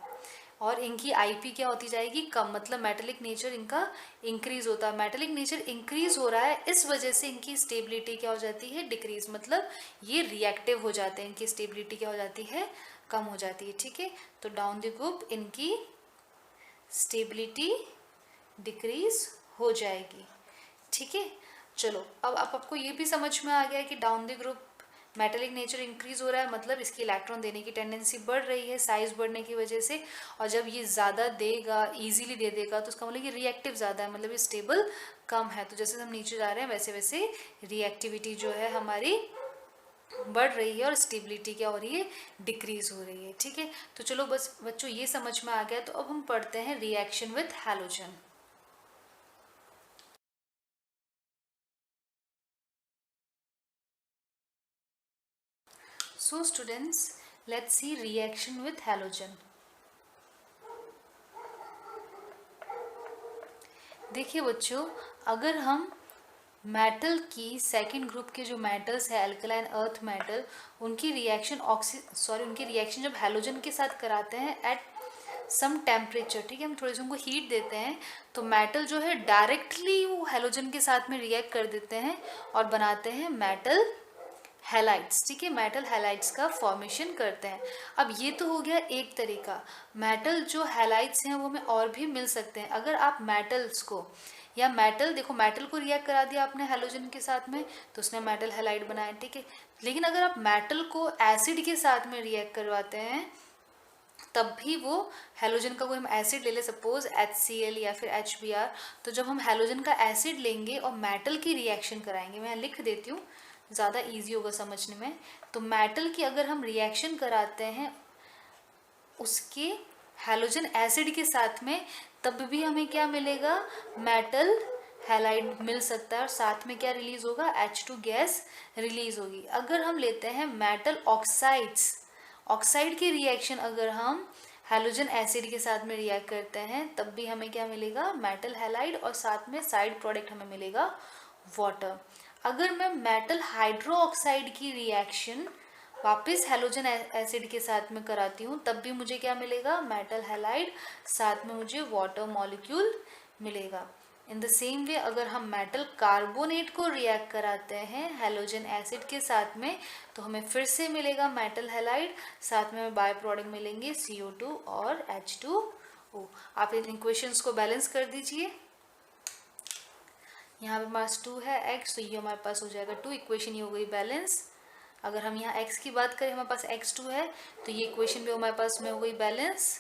S1: और इनकी आईपी क्या होती जाएगी, कम, मतलब मेटेलिक नेचर इनका इंक्रीज होता है। मेटेलिक नेचर इंक्रीज हो रहा है इस वजह से इनकी स्टेबिलिटी क्या हो जाती है, डिक्रीज, मतलब ये रिएक्टिव हो जाते हैं, इनकी स्टेबिलिटी क्या हो जाती है, कम हो जाती है। ठीक है, तो डाउन द ग्रुप इनकी स्टेबिलिटी डिक्रीज हो जाएगी। ठीक है, चलो अब आपको ये भी समझ में आ गया है कि down the group metallic nature increase हो रहा है, मतलब इसकी इलेक्ट्रॉन देने की टेंडेंसी बढ़ रही है साइज बढ़ने की वजह से। और जब ये ज़्यादा देगा, इजीली दे देगा, तो उसका मतलब ये रिएक्टिव ज़्यादा है, मतलब ये स्टेबल कम है। तो जैसे हम नीचे जा रहे हैं वैसे वैसे रिएक्टिविटी जो है हमारी बढ़ रही है और स्टेबिलिटी क्या हो रही है, डिक्रीज हो रही है। ठीक है, तो चलो बस बच्चों ये समझ में आ गया। तो अब हम पढ़ते हैं reaction with halogen. So students, let's see reaction with halogen. देखिए बच्चों, अगर हम मेटल की सेकंड ग्रुप के जो मेटल्स है अल्कलाइन अर्थ मेटल, उनकी रिएक्शन उनकी रिएक्शन जब हैलोजन के साथ कराते हैं एट सम टेम्परेचर, ठीक है, हम थोड़े से उनको हीट देते हैं, तो मेटल जो है डायरेक्टली वो हैलोजन के साथ में रिएक्ट कर देते हैं और बनाते हैं मेटल हैलाइड्स, ठीक है, मेटल हैलाइड्स का फॉर्मेशन करते हैं। अब ये तो हो गया एक तरीका। मेटल जो हैलाइड्स हैं वो हमें और भी मिल सकते हैं। अगर आप मेटल्स को या मेटल देखो, मेटल को रिएक्ट करा दिया आपने हैलोजन के साथ में तो उसने मेटल हैलाइड बनाया, ठीक है, लेकिन अगर आप मेटल को एसिड के साथ में रिएक्ट करवाते हैं तब भी वो हैलोजन का कोई हम एसिड ले ले, सपोज HCl या फिर HBr, तो जब हम हैलोजन का एसिड लेंगे और मेटल की रिएक्शन कराएंगे, मैं लिख देती हूँ ज़्यादा इजी होगा समझने में, तो मेटल की अगर हम रिएक्शन कराते हैं उसके हैलोजन एसिड के साथ में, तब भी हमें क्या मिलेगा, मेटल हैलाइड मिल सकता है और साथ में क्या रिलीज होगा, H2 गैस रिलीज होगी। अगर हम लेते हैं मेटल ऑक्साइड्स, ऑक्साइड की रिएक्शन अगर हम हैलोजन एसिड के साथ में रिएक्ट करते हैं तब भी हमें क्या मिलेगा, मेटल हैलाइड, और साथ में साइड प्रोडक्ट हमें मिलेगा वाटर। अगर मैं मेटल हाइड्रो ऑक्साइड की रिएक्शन वापस हैलोजन एसिड के साथ में कराती हूँ तब भी मुझे क्या मिलेगा, मेटल हैलाइड, साथ में मुझे वाटर मॉलिक्यूल मिलेगा। इन द सेम वे अगर हम मेटल कार्बोनेट को रिएक्ट कराते हैं हैलोजन एसिड के साथ में तो हमें फिर से मिलेगा मेटल हैलाइड, साथ में बाय प्रोडक्ट मिलेंगे CO2 और H2O। आप इन इक्वेशंस को बैलेंस कर दीजिए। यहाँ पे हमारे पास 2 है x, तो ये हमारे पास हो जाएगा 2, इक्वेशन ये हो गई बैलेंस। अगर हम यहाँ x की बात करें, हमारे पास x2 है तो ये इक्वेशन भी हमारे पास में हो गई बैलेंस।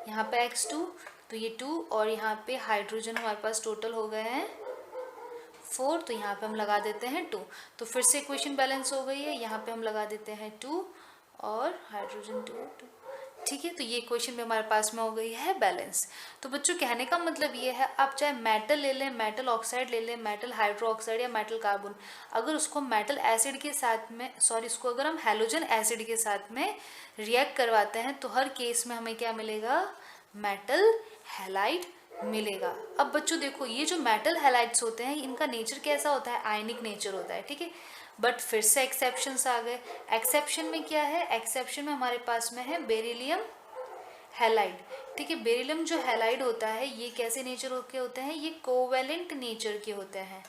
S1: यहाँ पे x2 तो ये 2, और यहाँ पे हाइड्रोजन हमारे पास टोटल हो गए हैं 4, तो यहाँ पे हम लगा देते हैं 2, तो फिर से इक्वेशन बैलेंस हो गई है। यहाँ पे हम लगा देते हैं 2 और हाइड्रोजन 2, ठीक है, तो ये इक्वेशन भी हमारे पास में हो गई है बैलेंस। तो बच्चों कहने का मतलब ये है, आप चाहे मेटल ले लें, मेटल ऑक्साइड ले लें, मेटल हाइड्रो ऑक्साइड या मेटल कार्बन, अगर उसको मेटल एसिड के साथ में इसको अगर हम हैलोजन एसिड के साथ में रिएक्ट करवाते हैं तो हर केस में हमें क्या मिलेगा, मेटल हैलाइड मिलेगा। अब बच्चों देखो, ये जो मेटल हैलाइड्स होते हैं इनका नेचर कैसा होता है, आयनिक नेचर होता है, ठीक है, बट फिर से एक्सेप्शंस आ गए। एक्सेप्शन में क्या है, एक्सेप्शन में हमारे पास में है बेरिलियम हैलाइड, ठीक है, बेरिलियम जो हैलाइड होता है ये कैसे नेचर के होते हैं, ये कोवेलेंट नेचर के होते हैं,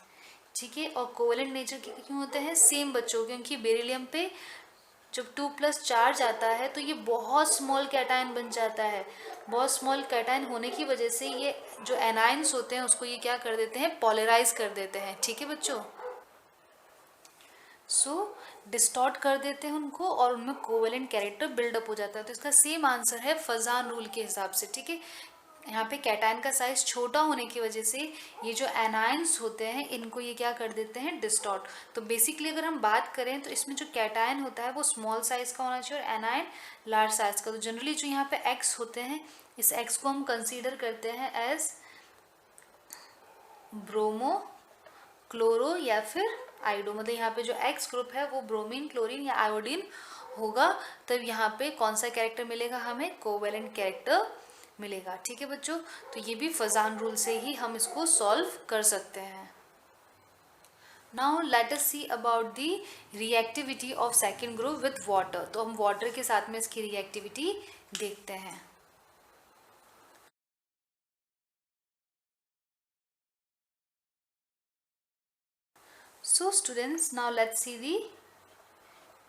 S1: ठीक है, और कोवेलेंट नेचर के क्यों होते हैं, सेम बच्चों, क्योंकि बेरिलियम पे जब 2+ चार्ज आता है तो ये बहुत स्मॉल कैटायन बन जाता है। बहुत स्मॉल कैटायन होने की वजह से ये जो एनायंस होते हैं उसको ये क्या कर देते हैं, पोलराइज कर देते हैं, ठीक है बच्चों, डिस्टॉर्ट कर देते हैं उनको और उनमें कोवेलेंट कैरेक्टर बिल्डअप हो जाता है। तो इसका सेम आंसर है फजान रूल के हिसाब से, ठीक है, यहाँ पे कैटायन का साइज छोटा होने की वजह से ये जो एनायंस होते हैं इनको ये क्या कर देते हैं, डिस्टॉर्ट। तो बेसिकली अगर हम बात करें तो इसमें जो कैटायन होता है वो स्मॉल साइज का होना चाहिए और एनायन लार्ज साइज का। तो जनरली जो यहाँ पे एक्स होते हैं, इस एक्स को हम कंसीडर करते हैं एज ब्रोमो, क्लोरो या फिर आयोडो, मतलब यहाँ पे जो एक्स ग्रुप है वो ब्रोमीन, क्लोरीन या आयोडीन होगा, तब यहाँ पे कौन सा कैरेक्टर मिलेगा, हमें कोवेलेंट कैरेक्टर मिलेगा, ठीक है बच्चों। तो ये भी फजान रूल से ही हम इसको सॉल्व कर सकते हैं। Now let us see about the reactivity of second group with water. तो हम वाटर के साथ में इसकी रिएक्टिविटी देखते हैं। So students, now let's see the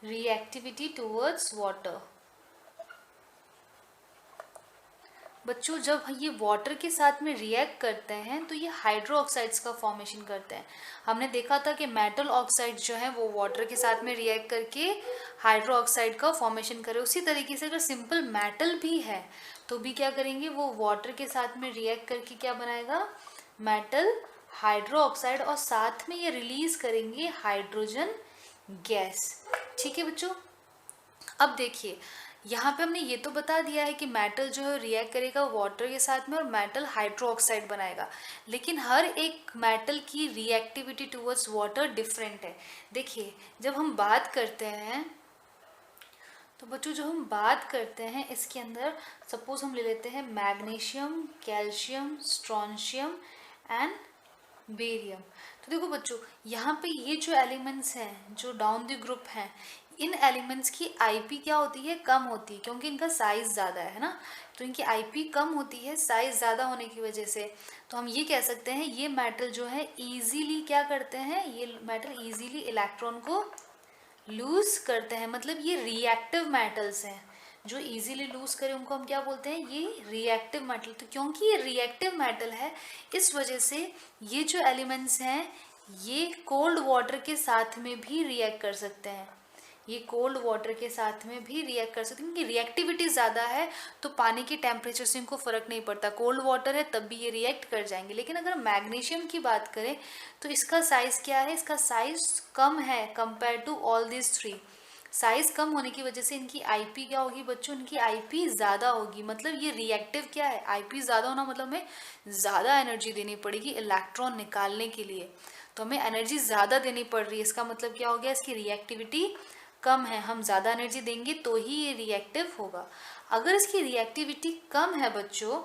S1: reactivity towards water. बच्चों जब ये वाटर के साथ में रिएक्ट करते हैं तो ये हाइड्रो ऑक्साइड्स का फॉर्मेशन करते हैं। हमने देखा था कि मेटल ऑक्साइड जो है वो वाटर के साथ में रिएक्ट करके हाइड्रो ऑक्साइड का फॉर्मेशन करे। उसी तरीके से अगर सिंपल मेटल भी है तो भी क्या करेंगे, वो वाटर के साथ में रिएक्ट करके क्या बनाएगा, मेटल हाइड्रो ऑक्साइड, और साथ में ये रिलीज करेंगे हाइड्रोजन गैस, ठीक है बच्चों। अब देखिए यहाँ पे हमने ये तो बता दिया है कि मेटल जो है रिएक्ट करेगा वाटर के साथ में और मेटल हाइड्रो ऑक्साइड बनाएगा, लेकिन हर एक मेटल की रिएक्टिविटी टुवर्ड्स वाटर डिफरेंट है। देखिए जब हम बात करते हैं तो बच्चों जो हम बात करते हैं इसके अंदर सपोज हम ले लेते हैं magnesium, calcium, strontium and barium. तो देखो बच्चों, यहाँ पे ये जो एलिमेंट्स हैं जो डाउन द ग्रुप हैं, इन एलिमेंट्स की आईपी क्या होती है, कम होती है, क्योंकि इनका साइज ज़्यादा है ना, तो इनकी आईपी कम होती है साइज ज़्यादा होने की वजह से। तो हम ये कह सकते हैं ये मेटल जो है इजीली क्या करते हैं, ये मेटल इजीली इलेक्ट्रॉन को लूज करते हैं, मतलब ये रिएक्टिव मेटल्स हैं। जो इजीली लूज करें उनको हम क्या बोलते हैं, ये रिएक्टिव मेटल। तो क्योंकि ये रिएक्टिव मेटल है, इस वजह से ये जो एलिमेंट्स हैं ये कोल्ड वाटर के साथ में भी रिएक्ट कर सकते हैं, ये कोल्ड वाटर के साथ में भी रिएक्ट कर सकते हैं, क्योंकि रिएक्टिविटी ज़्यादा है तो पानी के टेम्परेचर से इनको फ़र्क नहीं पड़ता, कोल्ड वाटर है तब भी ये रिएक्ट कर जाएंगे। लेकिन अगर मैग्नीशियम की बात करें तो इसका साइज़ क्या है, इसका साइज़ कम है compare to all this three. Size कम होने की वजह से इनकी आईपी क्या होगी बच्चों, इनकी आईपी ज़्यादा होगी। मतलब ये रिएक्टिव क्या है, आईपी ज़्यादा होना मतलब हमें ज़्यादा एनर्जी देनी पड़ेगी इलेक्ट्रॉन निकालने के लिए, तो हमें एनर्जी ज़्यादा देनी पड़ रही है। इसका मतलब क्या हो गया, इसकी रिएक्टिविटी कम है, हम ज़्यादा एनर्जी देंगे तो ही ये रिएक्टिव होगा। अगर इसकी रिएक्टिविटी कम है बच्चों,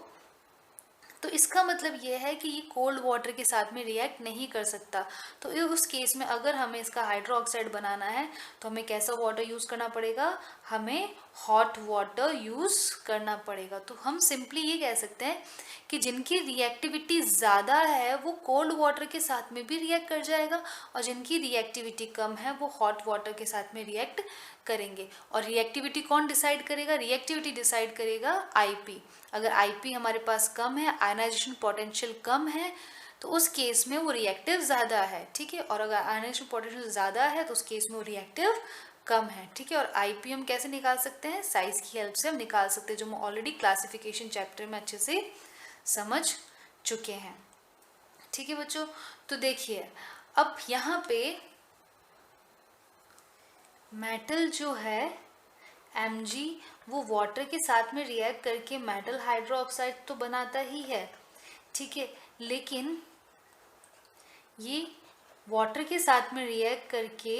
S1: तो इसका मतलब ये है कि ये कोल्ड वाटर के साथ में रिएक्ट नहीं कर सकता। तो उस केस में अगर हमें इसका हाइड्रोक्साइड बनाना है तो हमें कैसा वाटर यूज़ करना पड़ेगा, हमें हॉट वाटर यूज़ करना पड़ेगा। तो हम सिंपली ये कह सकते हैं कि जिनकी रिएक्टिविटी ज़्यादा है वो कोल्ड वाटर के साथ में भी रिएक्ट कर जाएगा, और जिनकी रिएक्टिविटी कम है वो हॉट वाटर के साथ में रिएक्ट करेंगे। और रिएक्टिविटी कौन डिसाइड करेगा, रिएक्टिविटी डिसाइड करेगा आईपी। अगर आईपी हमारे पास कम है, आयनाइजेशन पोटेंशियल कम है, तो उस केस में वो रिएक्टिव ज़्यादा है, ठीक है। और अगर आयनाइजेशन पोटेंशियल ज़्यादा है तो उस केस में वो रिएक्टिव कम है, ठीक है। और आईपी हम कैसे निकाल सकते हैं, साइज की हेल्प से हम निकाल सकते हैं, जो हम ऑलरेडी क्लासिफिकेशन चैप्टर में अच्छे से समझ चुके हैं, ठीक है बच्चों। तो देखिए अब यहाँ पे मेटल जो है Mg वो वाटर के साथ में रिएक्ट करके मेटल हाइड्रोक्साइड तो बनाता ही है, ठीक है। लेकिन ये वाटर के साथ में रिएक्ट करके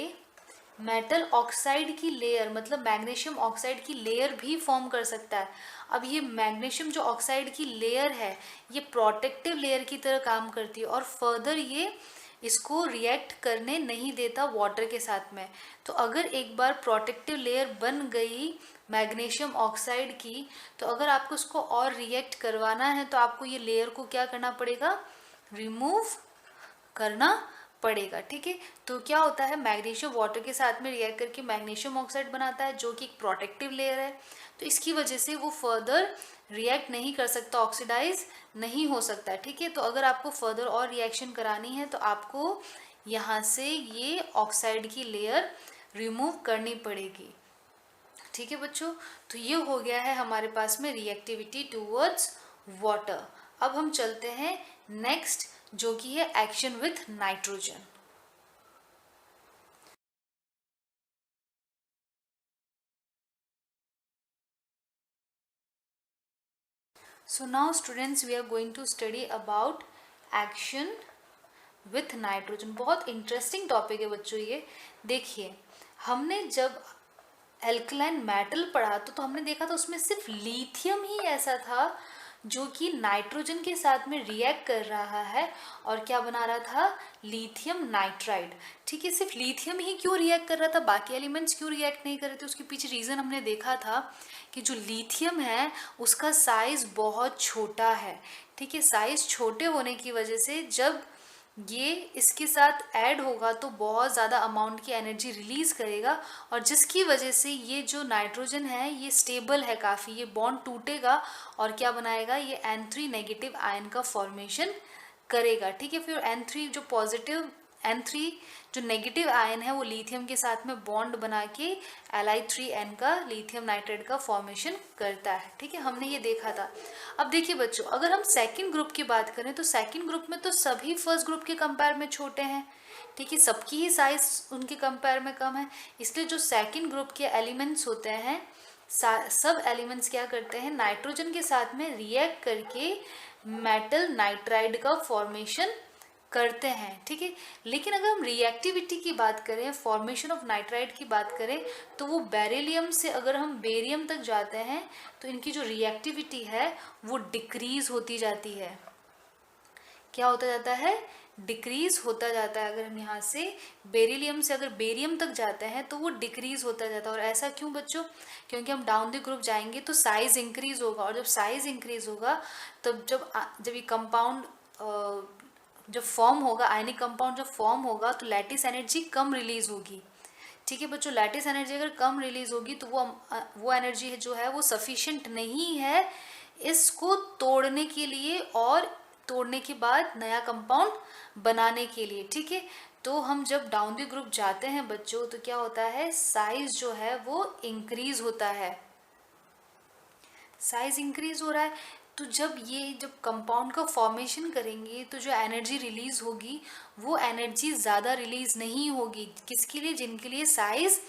S1: मेटल ऑक्साइड की लेयर, मतलब मैग्नीशियम ऑक्साइड की लेयर भी फॉर्म कर सकता है। अब ये मैग्नीशियम जो ऑक्साइड की लेयर है ये प्रोटेक्टिव लेयर की तरह काम करती है, और फर्दर ये इसको रिएक्ट करने नहीं देता वाटर के साथ में। तो अगर एक बार प्रोटेक्टिव लेयर बन गई मैग्नीशियम ऑक्साइड की, तो अगर आपको उसको और रिएक्ट करवाना है तो आपको ये लेयर को क्या करना पड़ेगा, रिमूव करना पड़ेगा, ठीक है। तो क्या होता है, मैग्नीशियम वाटर के साथ में रिएक्ट करके मैग्नीशियम ऑक्साइड बनाता है जो कि एक प्रोटेक्टिव लेयर है, तो इसकी वजह से वो फर्दर रिएक्ट नहीं कर सकता, ऑक्सीडाइज नहीं हो सकता, ठीक है। तो अगर आपको फर्दर और रिएक्शन करानी है तो आपको यहाँ से ये ऑक्साइड की लेयर रिमूव करनी पड़ेगी, ठीक है बच्चों। तो ये हो गया है हमारे पास में रिएक्टिविटी टूवर्ड्स वाटर। अब हम चलते हैं नेक्स्ट, जो कि है action with nitrogen. So now students we are going to study about action with nitrogen। बहुत इंटरेस्टिंग टॉपिक है बच्चों ये। देखिए हमने जब एल्कलाइन मेटल पढ़ा तो हमने देखा था उसमें सिर्फ लिथियम ही ऐसा था जो कि नाइट्रोजन के साथ में रिएक्ट कर रहा है और क्या बना रहा था, लिथियम नाइट्राइड, ठीक है। सिर्फ लिथियम ही क्यों रिएक्ट कर रहा था, बाकी एलिमेंट्स क्यों रिएक्ट नहीं कर रहे थे, उसके पीछे रीज़न हमने देखा था कि जो लिथियम है उसका साइज़ बहुत छोटा है, ठीक है। साइज़ छोटे होने की वजह से जब ये इसके साथ ऐड होगा तो बहुत ज़्यादा अमाउंट की एनर्जी रिलीज़ करेगा, और जिसकी वजह से ये जो नाइट्रोजन है ये स्टेबल है काफ़ी, ये बॉन्ड टूटेगा और क्या बनाएगा, ये N3 नेगेटिव आयन का फॉर्मेशन करेगा, ठीक है। फिर N3 जो पॉजिटिव N3 जो नेगेटिव आयन है वो लिथियम के साथ में बॉन्ड बना के Li3N का लिथियम नाइट्राइड का फॉर्मेशन करता है, ठीक है। हमने ये देखा था। अब देखिए बच्चों, अगर हम सेकंड ग्रुप की बात करें तो सेकंड ग्रुप में तो सभी फर्स्ट ग्रुप के कंपेयर में छोटे हैं, ठीक है, सबकी ही साइज उनके कंपेयर में कम है, इसलिए जो सेकंड ग्रुप के एलिमेंट्स होते हैं सब एलिमेंट्स क्या करते हैं, नाइट्रोजन के साथ में रिएक्ट करके मेटल नाइट्राइड का फॉर्मेशन करते हैं, ठीक है। लेकिन अगर हम रिएक्टिविटी की बात करें, फॉर्मेशन ऑफ नाइट्राइड की बात करें, तो वो बेरिलियम से अगर हम बेरियम तक जाते हैं तो इनकी जो रिएक्टिविटी है वो डिक्रीज होती जाती है। क्या होता जाता है, डिक्रीज होता जाता है। अगर हम यहाँ से बेरिलियम से अगर बेरियम तक जाते हैं तो वो डिक्रीज होता जाता है। और ऐसा क्यों बच्चों? क्योंकि हम डाउन द ग्रुप जाएंगे तो साइज इंक्रीज होगा, और जब साइज इंक्रीज होगा तब जब ये कंपाउंड जब फॉर्म होगा, आयनिक कंपाउंड जब फॉर्म होगा तो लैटिस एनर्जी कम रिलीज होगी। ठीक है बच्चों, लैटिस एनर्जी अगर कम रिलीज होगी तो वो एनर्जी जो है वो सफिशिएंट नहीं है इसको तोड़ने के लिए और तोड़ने के बाद नया कंपाउंड बनाने के लिए। ठीक है, तो हम जब डाउन द ग्रुप जाते हैं बच्चों तो क्या होता है, साइज जो है वो इंक्रीज होता है, साइज इंक्रीज हो रहा है। तो जब कंपाउंड का फॉर्मेशन करेंगे तो जो एनर्जी रिलीज होगी वो एनर्जी ज़्यादा रिलीज नहीं होगी। किसके लिए? जिनके लिए साइज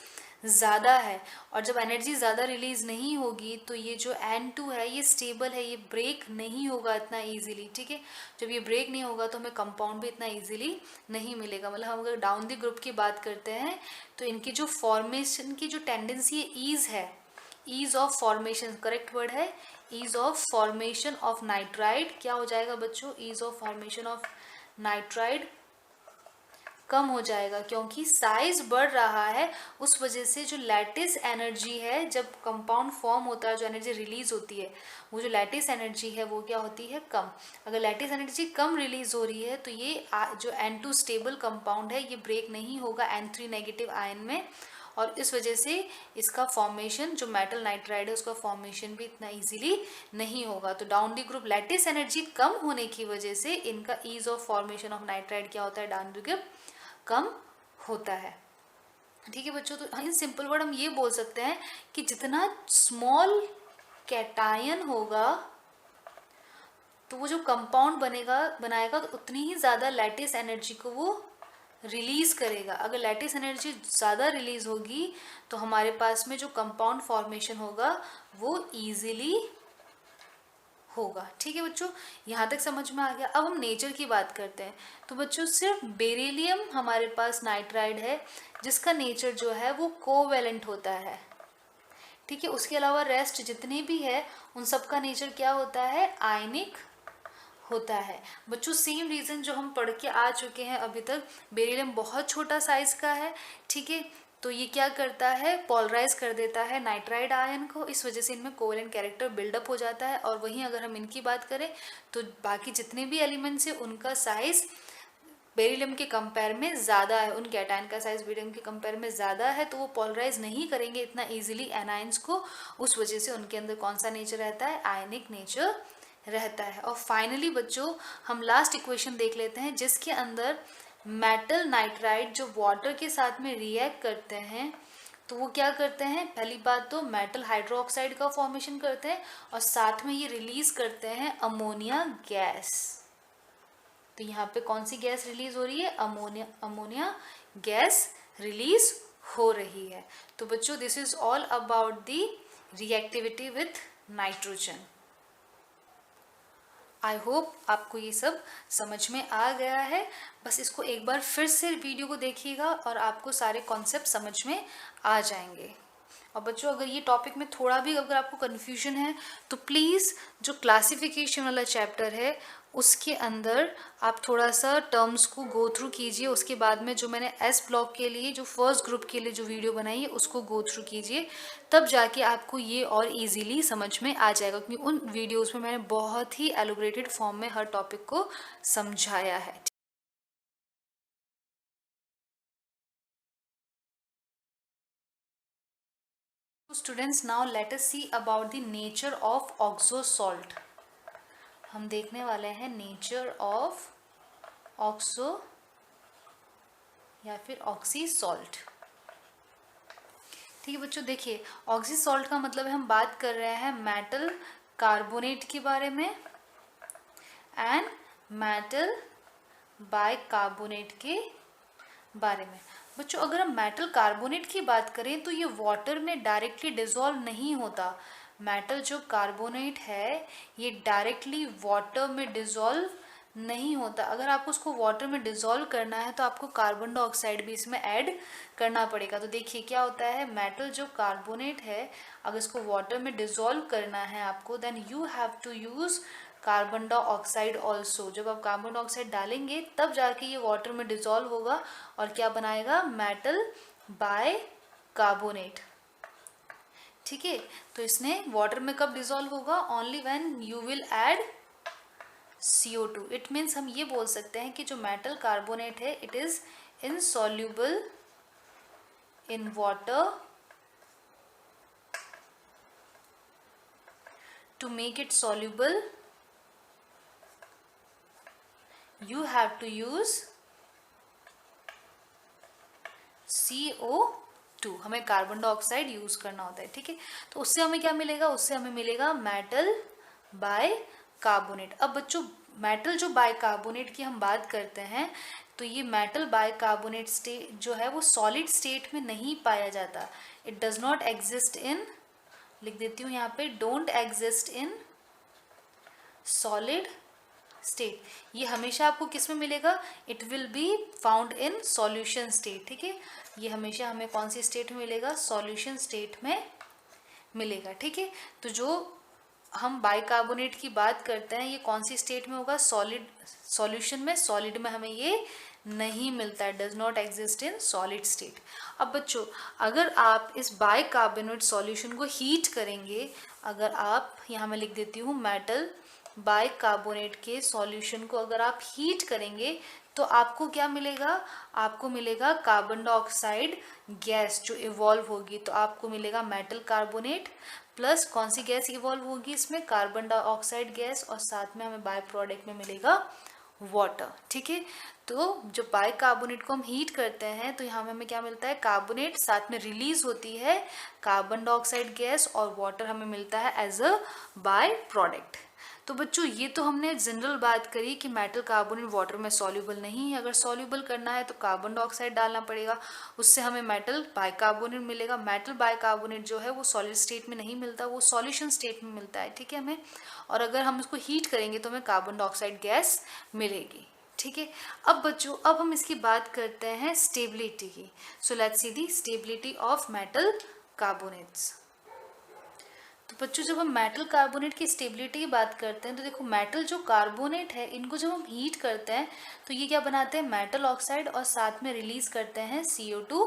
S1: ज़्यादा है। और जब एनर्जी ज़्यादा रिलीज नहीं होगी तो ये जो N2 है ये स्टेबल है, ये ब्रेक नहीं होगा इतना इजीली। ठीक है, जब ये ब्रेक नहीं होगा तो हमें कंपाउंड भी इतना इजीली नहीं मिलेगा। मतलब हम अगर डाउन द ग्रुप की बात करते हैं तो इनकी जो फॉर्मेशन की जो टेंडेंसी है, ईज है, ease of formation, correct word है ease of formation of nitride. क्या हो जाएगा बच्चों? Ease of formation of nitride कम हो जाएगा, क्योंकि साइज बढ़ रहा है। उस वजह से जो लैटिस एनर्जी है, जब कंपाउंड फॉर्म होता है, जो एनर्जी रिलीज होती है, वो जो लैटिस एनर्जी है वो क्या होती है? कम। अगर लैटिस एनर्जी कम रिलीज हो रही है तो ये जो N2 स्टेबल कंपाउंड है ये ब्रेक नहीं होगा N3 नेगेटिव आयन में, और इस वजह से इसका फॉर्मेशन, जो मेटल नाइट्राइड है उसका फॉर्मेशन भी इतना इजीली नहीं होगा। तो down the group lattice energy कम होने की वजह से इनका ease of formation of nitride क्या होता है? डाउन डी ग्रुप कम होता है। ठीक है बच्चों, तो इन सिंपल वर्ड हम ये बोल सकते हैं कि जितना स्मॉल कैटायन होगा तो वो जो कंपाउंड बनाएगा तो उतनी ही ज़्यादा लैटिस एनर्जी को वो रिलीज करेगा। अगर लैटिस एनर्जी ज़्यादा रिलीज होगी तो हमारे पास में जो कंपाउंड फॉर्मेशन होगा वो इजीली होगा। ठीक है बच्चों, यहाँ तक समझ में आ गया। अब हम नेचर की बात करते हैं। तो बच्चों सिर्फ बेरिलियम हमारे पास नाइट्राइड है जिसका नेचर जो है वो कोवेलेंट होता है। ठीक है, उसके अलावा रेस्ट जितने भी है उन सब का नेचर क्या होता है? आयनिक होता है। बच्चों सेम रीज़न जो हम पढ़ के आ चुके हैं अभी तक, बेरिलियम बहुत छोटा साइज का है। ठीक है, तो ये क्या करता है? पोलराइज कर देता है नाइट्राइड आयन को, इस वजह से इनमें कोवेलेंट कैरेक्टर बिल्डअप हो जाता है। और वहीं अगर हम इनकी बात करें तो बाकी जितने भी एलिमेंट्स हैं उनका साइज बेरिलियम के कंपेयर में ज़्यादा है, उन कैटायन का साइज बेरिलियम के कंपेयर में ज़्यादा है, तो वो पोलराइज नहीं करेंगे इतना ईजिली एनायंस को। उस वजह से उनके अंदर कौन सा नेचर रहता है? आयनिक नेचर रहता है। और फाइनली बच्चों हम लास्ट इक्वेशन देख लेते हैं जिसके अंदर मेटल नाइट्राइड जो वाटर के साथ में रिएक्ट करते हैं तो वो क्या करते हैं? पहली बात तो मेटल हाइड्रोक्साइड का फॉर्मेशन करते हैं और साथ में ये रिलीज करते हैं अमोनिया गैस। तो यहाँ पे कौन सी गैस रिलीज हो रही है? अमोनिया गैस रिलीज हो रही है। तो बच्चों this is all about the reactivity with nitrogen. I hope आपको ये सब समझ में आ गया है। बस इसको एक बार फिर से वीडियो को देखिएगा और आपको सारे कॉन्सेप्ट समझ में आ जाएंगे। और बच्चों अगर ये टॉपिक में थोड़ा भी अगर आपको कन्फ्यूजन है तो प्लीज़ जो क्लासिफिकेशन वाला चैप्टर है उसके अंदर आप थोड़ा सा टर्म्स को गो थ्रू कीजिए। उसके बाद में जो मैंने एस ब्लॉक के लिए जो फर्स्ट ग्रुप के लिए जो वीडियो बनाई है उसको गो थ्रू कीजिए, तब जाके आपको ये और इजीली समझ में आ जाएगा, क्योंकि उन वीडियोस में मैंने बहुत ही एलोबरेटेड फॉर्म में हर टॉपिक को समझाया है। Students now let us see about the nature of oxo salt. हम देखने वाले हैं नेचर ऑफ ऑक्सो या फिर ऑक्सी सॉल्ट। ठीक है बच्चों, देखिए ऑक्सी सॉल्ट का मतलब है हम बात कर रहे हैं मेटल कार्बोनेट के बारे में एंड मेटल बाइकार्बोनेट के बारे में। बच्चों अगर हम मेटल कार्बोनेट की बात करें तो ये वाटर में डायरेक्टली डिसॉल्व नहीं होता। मेटल जो कार्बोनेट है ये डायरेक्टली वाटर में डिसॉल्व नहीं होता। अगर आपको उसको वाटर में डिसॉल्व करना है तो आपको कार्बन डाइऑक्साइड भी इसमें ऐड करना पड़ेगा। तो देखिए क्या होता है, मेटल जो कार्बोनेट है अगर इसको वाटर में डिसॉल्व करना है आपको, then you have to use carbon dioxide also. जब आप कार्बन डाइऑक्साइड डालेंगे तब जाके ये वाटर में डिजॉल्व होगा और क्या बनाएगा, मेटल बाय कार्बोनेट। ठीक है, तो इसने वाटर में कब डिजॉल्व होगा, only when you will add CO2। It means हम ये बोल सकते हैं कि जो मेटल कार्बोनेट है it is insoluble in water. To make it soluble, you have to use CO2। हमें कार्बन डाइऑक्साइड यूज करना होता है। ठीक है, तो उससे हमें क्या मिलेगा, उससे हमें मिलेगा मेटल बाय कार्बोनेट। अब बच्चों मेटल जो बाय कार्बोनेट की हम बात करते हैं तो ये मेटल बाय कार्बोनेट स्टेट जो है वो सॉलिड स्टेट में नहीं पाया जाता। It does not exist in, लिख देती हूँ यहाँ पे, don't exist in solid state. ये हमेशा आपको किस में मिलेगा, it will be found in solution state. ठीक है, ये हमेशा हमें कौन सी स्टेट में मिलेगा, सॉल्यूशन स्टेट में मिलेगा। ठीक है, तो जो हम बाइकार्बोनेट की बात करते हैं ये कौन सी स्टेट में होगा, सॉलिड सॉल्यूशन में। सॉलिड में हमें ये नहीं मिलता है, does not exist in solid state. अब बच्चों अगर आप इस बाइकार्बोनेट सॉल्यूशन को हीट करेंगे, अगर आप यहाँ मैं लिख देती हूँ मेटल बाइकार्बोनेट के सॉल्यूशन को अगर आप हीट करेंगे तो आपको क्या मिलेगा, आपको मिलेगा कार्बन डाइऑक्साइड गैस जो इवॉल्व होगी। तो आपको मिलेगा मेटल कार्बोनेट प्लस कौन सी गैस इवॉल्व होगी इसमें, कार्बन डाइऑक्साइड गैस, और साथ में हमें बाय प्रोडक्ट में मिलेगा वाटर। ठीक है, तो जब बाइकार्बोनेट को हम हीट करते हैं तो यहाँ में हमें क्या मिलता है, कार्बोनेट, साथ में रिलीज होती है कार्बन डाइऑक्साइड गैस, और वाटर हमें मिलता है एज अ बाय प्रोडक्ट। तो बच्चों ये तो हमने जनरल बात करी कि मेटल कार्बोनेट वाटर में सॉल्यूबल नहीं है। अगर सॉल्यूबल करना है तो कार्बन डाइऑक्साइड डालना पड़ेगा, उससे हमें मेटल बाइकार्बोनेट मिलेगा। मेटल बाइकार्बोनेट जो है वो सॉलिड स्टेट में नहीं मिलता, वो सॉल्यूशन स्टेट में मिलता है। ठीक है हमें, और अगर हम इसको हीट करेंगे तो हमें कार्बन डाइऑक्साइड गैस मिलेगी। ठीक है, अब बच्चों अब हम इसकी बात करते हैं स्टेबिलिटी की। सो let's C the stability of metal carbonates. तो बच्चों जब हम मेटल कार्बोनेट की स्टेबिलिटी की बात करते हैं तो देखो मेटल जो कार्बोनेट है इनको जब हम हीट करते हैं तो ये क्या बनाते हैं, मेटल ऑक्साइड, और साथ में रिलीज करते हैं CO2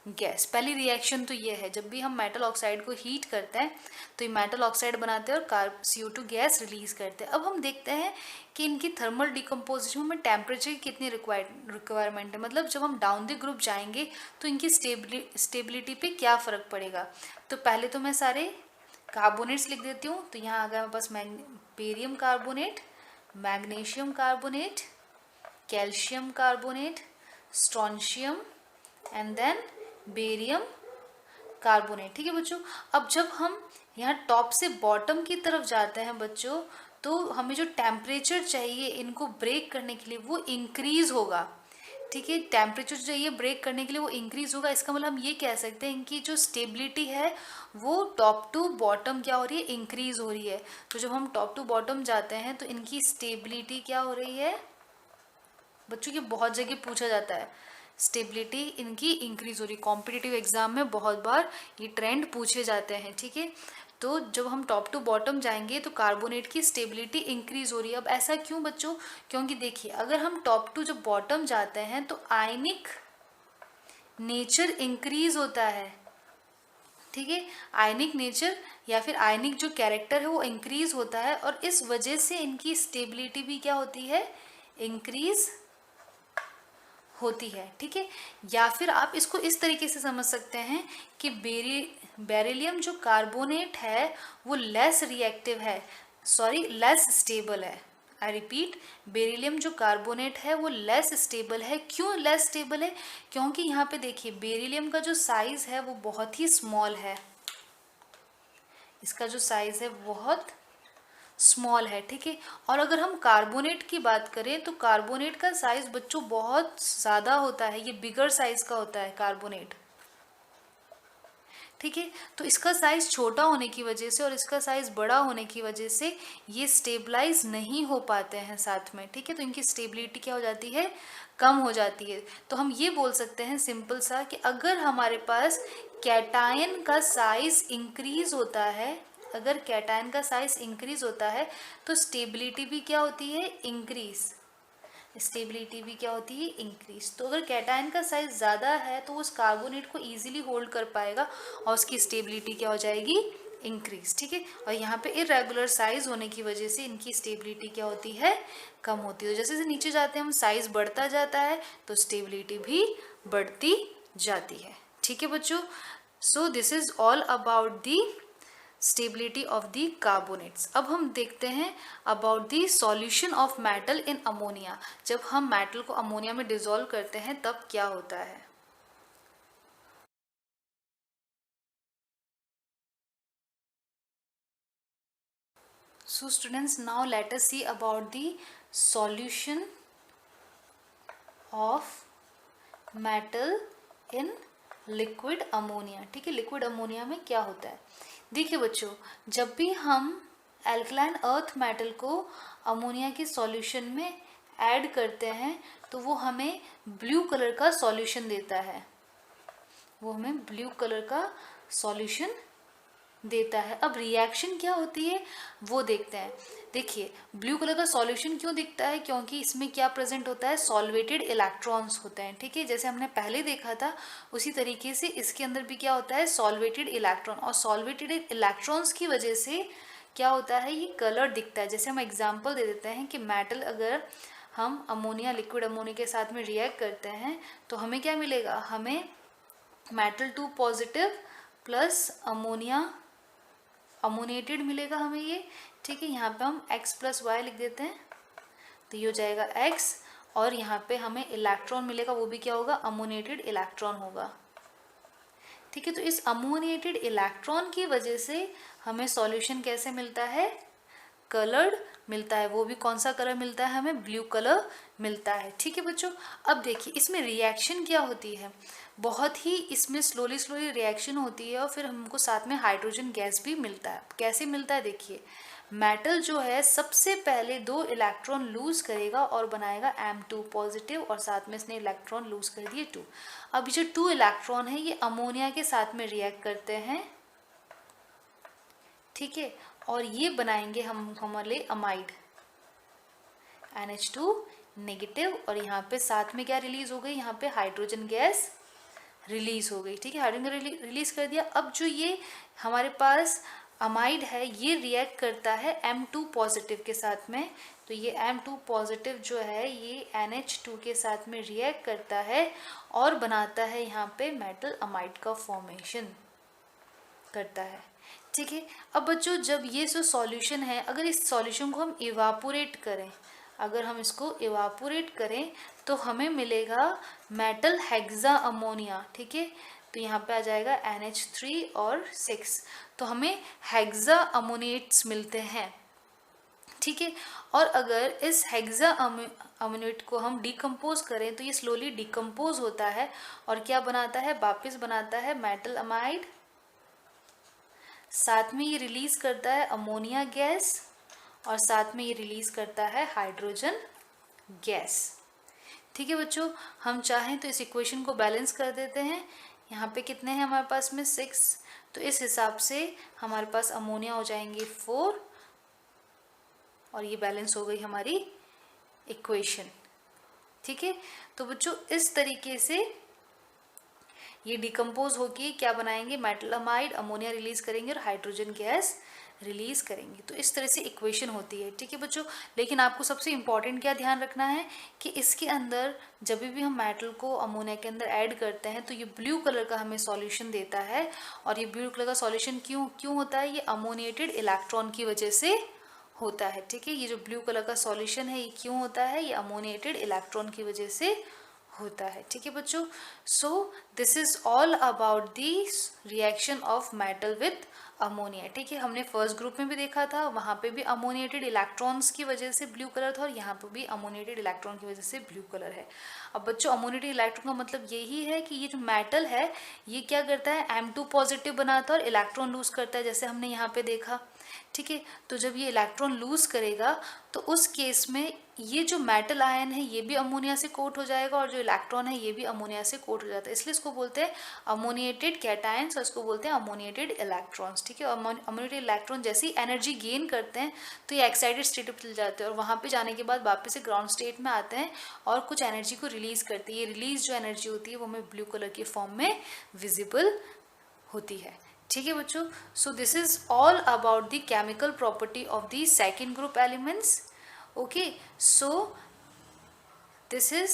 S1: गैस। पहली रिएक्शन तो ये है, जब भी हम मेटल ऑक्साइड को हीट करते हैं तो ये मेटल ऑक्साइड बनाते हैं और CO2 गैस रिलीज करते हैं। अब हम देखते हैं कि इनकी थर्मल डिकम्पोजिशन में टेम्परेचर की कितनी रिक्वायरमेंट है, मतलब जब हम डाउन द ग्रुप जाएंगे तो इनकी स्टेबिलिटी पे क्या फ़र्क पड़ेगा। तो पहले तो मैं सारे कार्बोनेट्स लिख देती हूँ। तो यहाँ आ गया मेरे पास barium carbonate, magnesium carbonate, calcium carbonate, strontium and then barium carbonate. ठीक है बच्चों, अब जब हम यहाँ टॉप से बॉटम की तरफ जाते हैं बच्चों तो हमें जो टेम्परेचर चाहिए इनको ब्रेक करने के लिए वो इंक्रीज होगा। ठीक है, टेम्परेचर जो चाहिए ब्रेक करने के लिए वो इंक्रीज होगा। इसका मतलब हम ये कह सकते हैं इनकी जो स्टेबिलिटी है वो टॉप टू बॉटम क्या हो रही है, इंक्रीज हो रही है। तो जब हम टॉप टू बॉटम जाते हैं तो इनकी स्टेबिलिटी क्या हो रही है बच्चों, ये बहुत जगह पूछा जाता है, स्टेबिलिटी इनकी इंक्रीज हो रही है। कॉम्पिटिटिव एग्जाम में बहुत बार ये ट्रेंड पूछे जाते हैं। ठीक है, तो जब हम टॉप टू बॉटम जाएंगे तो कार्बोनेट की स्टेबिलिटी इंक्रीज हो रही है। अब ऐसा क्यों बच्चों, क्योंकि देखिए अगर हम टॉप टू जब बॉटम जाते हैं तो आयनिक नेचर इंक्रीज होता है। ठीक है, आयनिक नेचर या फिर आयनिक जो कैरेक्टर है वो इंक्रीज होता है और इस वजह से इनकी स्टेबिलिटी भी क्या होती है, इंक्रीज होती है। ठीक है, या फिर आप इसको इस तरीके से समझ सकते हैं कि बेरिलियम जो कार्बोनेट है वो लेस रिएक्टिव है, लेस स्टेबल है। आई रिपीट, बेरिलियम जो कार्बोनेट है वो लेस स्टेबल है। क्यों लेस स्टेबल है, क्योंकि यहाँ पे देखिए बेरिलियम का जो साइज है वो बहुत ही स्मॉल है, इसका जो साइज है बहुत स्मॉल है। ठीक है, और अगर हम कार्बोनेट की बात करें तो कार्बोनेट का साइज बच्चों बहुत ज़्यादा होता है, ये बिगर साइज का होता है कार्बोनेट। ठीक है, तो इसका साइज छोटा होने की वजह से और इसका साइज बड़ा होने की वजह से ये स्टेबलाइज नहीं हो पाते हैं साथ में। ठीक है, तो इनकी स्टेबिलिटी क्या हो जाती है, कम हो जाती है। तो हम ये बोल सकते हैं सिंपल सा कि अगर हमारे पास कैटायन का साइज इंक्रीज होता है, अगर कैटायन का साइज इंक्रीज होता है तो स्टेबिलिटी भी क्या होती है, इंक्रीज। स्टेबिलिटी भी क्या होती है, इंक्रीज। तो अगर कैटायन का साइज ज़्यादा है तो उस कार्बोनेट को इजीली होल्ड कर पाएगा और उसकी स्टेबिलिटी क्या हो जाएगी, इंक्रीज। ठीक है, और यहाँ पे इरेगुलर साइज होने की वजह से इनकी स्टेबिलिटी क्या होती है, कम होती है। तो जैसे जैसे नीचे जाते हैं हम, साइज बढ़ता जाता है तो स्टेबिलिटी भी बढ़ती जाती है। ठीक है बच्चों, so this is all about the stability of the carbonates. अब हम देखते हैं about the solution of metal in ammonia. जब हम मेटल को अमोनिया में डिसॉल्व करते हैं तब क्या होता है। So students, now let us see about the solution of metal in liquid ammonia। ठीक है, लिक्विड अमोनिया में क्या होता है। देखिए बच्चों, जब भी हम एल्कलाइन अर्थ मेटल को अमोनिया के सॉल्यूशन में ऐड करते हैं तो वो हमें ब्लू कलर का सॉल्यूशन देता है, वो हमें ब्लू कलर का सॉल्यूशन देता है। अब रिएक्शन क्या होती है वो देखते हैं। देखिए, ब्लू कलर का सॉल्यूशन क्यों दिखता है, क्योंकि इसमें क्या प्रेजेंट होता है, सॉल्वेटेड इलेक्ट्रॉन्स होते हैं। ठीक है, जैसे हमने पहले देखा था उसी तरीके से इसके अंदर भी क्या होता है, सॉल्वेटेड इलेक्ट्रॉन। और सॉल्वेटेड इलेक्ट्रॉन्स की वजह से क्या होता है, ये कलर दिखता है। जैसे हम एग्जाम्पल दे देते हैं कि मेटल अगर हम अमोनिया, लिक्विड अमोनिया के साथ में रिएक्ट करते हैं तो हमें क्या मिलेगा, हमें metal 2 positive plus ammonia ammoniated मिलेगा हमें ये। ठीक है, यहाँ पे हम x प्लस वाई लिख देते हैं तो ये हो जाएगा x, और यहाँ पे हमें इलेक्ट्रॉन मिलेगा, वो भी क्या होगा, अमोनिएटेड इलेक्ट्रॉन होगा। ठीक है, तो इस अमोनिएटेड इलेक्ट्रॉन की वजह से हमें सॉल्यूशन कैसे मिलता है, कलर्ड मिलता है। वो भी कौन सा कलर मिलता है, हमें ब्लू कलर मिलता है। ठीक है बच्चों, अब देखिए इसमें रिएक्शन क्या होती है, बहुत ही इसमें स्लोली स्लोली रिएक्शन होती है और फिर हमको साथ में हाइड्रोजन गैस भी मिलता है। कैसे मिलता है, देखिए मेटल जो है सबसे पहले 2 इलेक्ट्रॉन लूज करेगा और बनाएगा M2 पॉजिटिव, और साथ में इसने इलेक्ट्रॉन लूज कर दिए 2। अब ये जो 2 इलेक्ट्रॉन है ये अमोनिया के साथ में रिएक्ट करते हैं। ठीक है, और ये बनाएंगे हम हमारे अमाइड NH2 नेगेटिव, और यहाँ पे साथ में क्या रिलीज हो गई, यहाँ पे हाइड्रोजन गैस रिलीज हो गई। ठीक है, हाइड्रोजन रिलीज कर दिया। अब जो ये हमारे पास अमाइड है ये रिएक्ट करता है M2 पॉजिटिव के साथ में। तो ये M2 पॉजिटिव जो है ये NH2 के साथ में रिएक्ट करता है और बनाता है यहाँ पे मेटल अमाइड का फॉर्मेशन करता है। ठीक है, अब बच्चों जब ये जो सॉल्यूशन है, अगर इस सॉल्यूशन को हम इवापोरेट करें, अगर हम इसको इवापोरेट करें तो हमें मिलेगा मेटल हेक्सा अमोनिया। ठीक है, तो यहाँ पे आ जाएगा NH3 और 6, तो हमें हेक्सा अमोनेट्स मिलते हैं। ठीक है, और अगर इस हेक्सा अमोनेट को हम डिकम्पोज करें तो ये स्लोली डिकम्पोज होता है और क्या बनाता है, वापस बनाता है मेटल अमाइड, साथ में ये रिलीज करता है अमोनिया गैस, और साथ में ये रिलीज करता है हाइड्रोजन गैस। ठीक है बच्चों, हम चाहें तो इस इक्वेशन को बैलेंस कर देते हैं। यहाँ पे कितने हैं हमारे पास में 6, तो इस हिसाब से हमारे पास अमोनिया हो जाएंगे 4, और ये बैलेंस हो गई हमारी इक्वेशन। ठीक है, तो बच्चों इस तरीके से ये डिकम्पोज होके क्या बनाएंगे, मेटल अमाइड, अमोनिया रिलीज करेंगे और हाइड्रोजन गैस रिलीज करेंगे। तो इस तरह से इक्वेशन होती है। ठीक है बच्चों, लेकिन आपको सबसे इम्पॉर्टेंट क्या ध्यान रखना है कि इसके अंदर जब भी हम मेटल को अमोनिया के अंदर ऐड करते हैं तो ये ब्लू कलर का हमें सॉल्यूशन देता है। और ये ब्लू कलर का सॉल्यूशन क्यों होता है, ये अमोनिएटेड इलेक्ट्रॉन की वजह से होता है। ठीक है, ये जो ब्लू कलर का सॉल्यूशन है ये क्यों होता है, ये अमोनिएटेड इलेक्ट्रॉन की वजह से होता है। ठीक है बच्चों, so this is all about the reaction of metal with ammonia. ठीक है, हमने फर्स्ट ग्रुप में भी देखा था, वहाँ पे भी अमोनिएटेड इलेक्ट्रॉन्स की वजह से ब्लू कलर था, और यहाँ पे भी अमोनिएटेड इलेक्ट्रॉन की वजह से ब्लू कलर है। अब बच्चों अमोनिएटेड इलेक्ट्रॉन का मतलब यही है कि ये जो मेटल है ये क्या करता है, M2 पॉजिटिव बनाता है और इलेक्ट्रॉन लूज करता है, जैसे हमने यहाँ पे देखा। ठीक है, तो जब ये इलेक्ट्रॉन लूज करेगा तो उस केस में ये जो मेटल आयन है ये भी अमोनिया से कोट हो जाएगा, और जो इलेक्ट्रॉन है ये भी अमोनिया से कोट हो जाता है, इसलिए इसको बोलते हैं अमोनिएटेड कैटायंस और इसको बोलते हैं अमोनिएटेड इलेक्ट्रॉन्स। ठीक है। और अम्यूनिटी इलेक्ट्रॉन जैसे ही एनर्जी गेन करते हैं तो ये एक्साइटेड स्टेट पे चले जाते हैं और वहाँ पे जाने के बाद वापस से ग्राउंड स्टेट में आते हैं और कुछ एनर्जी को रिलीज करते हैं। ये रिलीज जो एनर्जी होती है वो हमें ब्लू कलर के फॉर्म में विजिबल होती है, ठीक है बच्चों। So this is all about the chemical property of the second group elements. Okay, so this is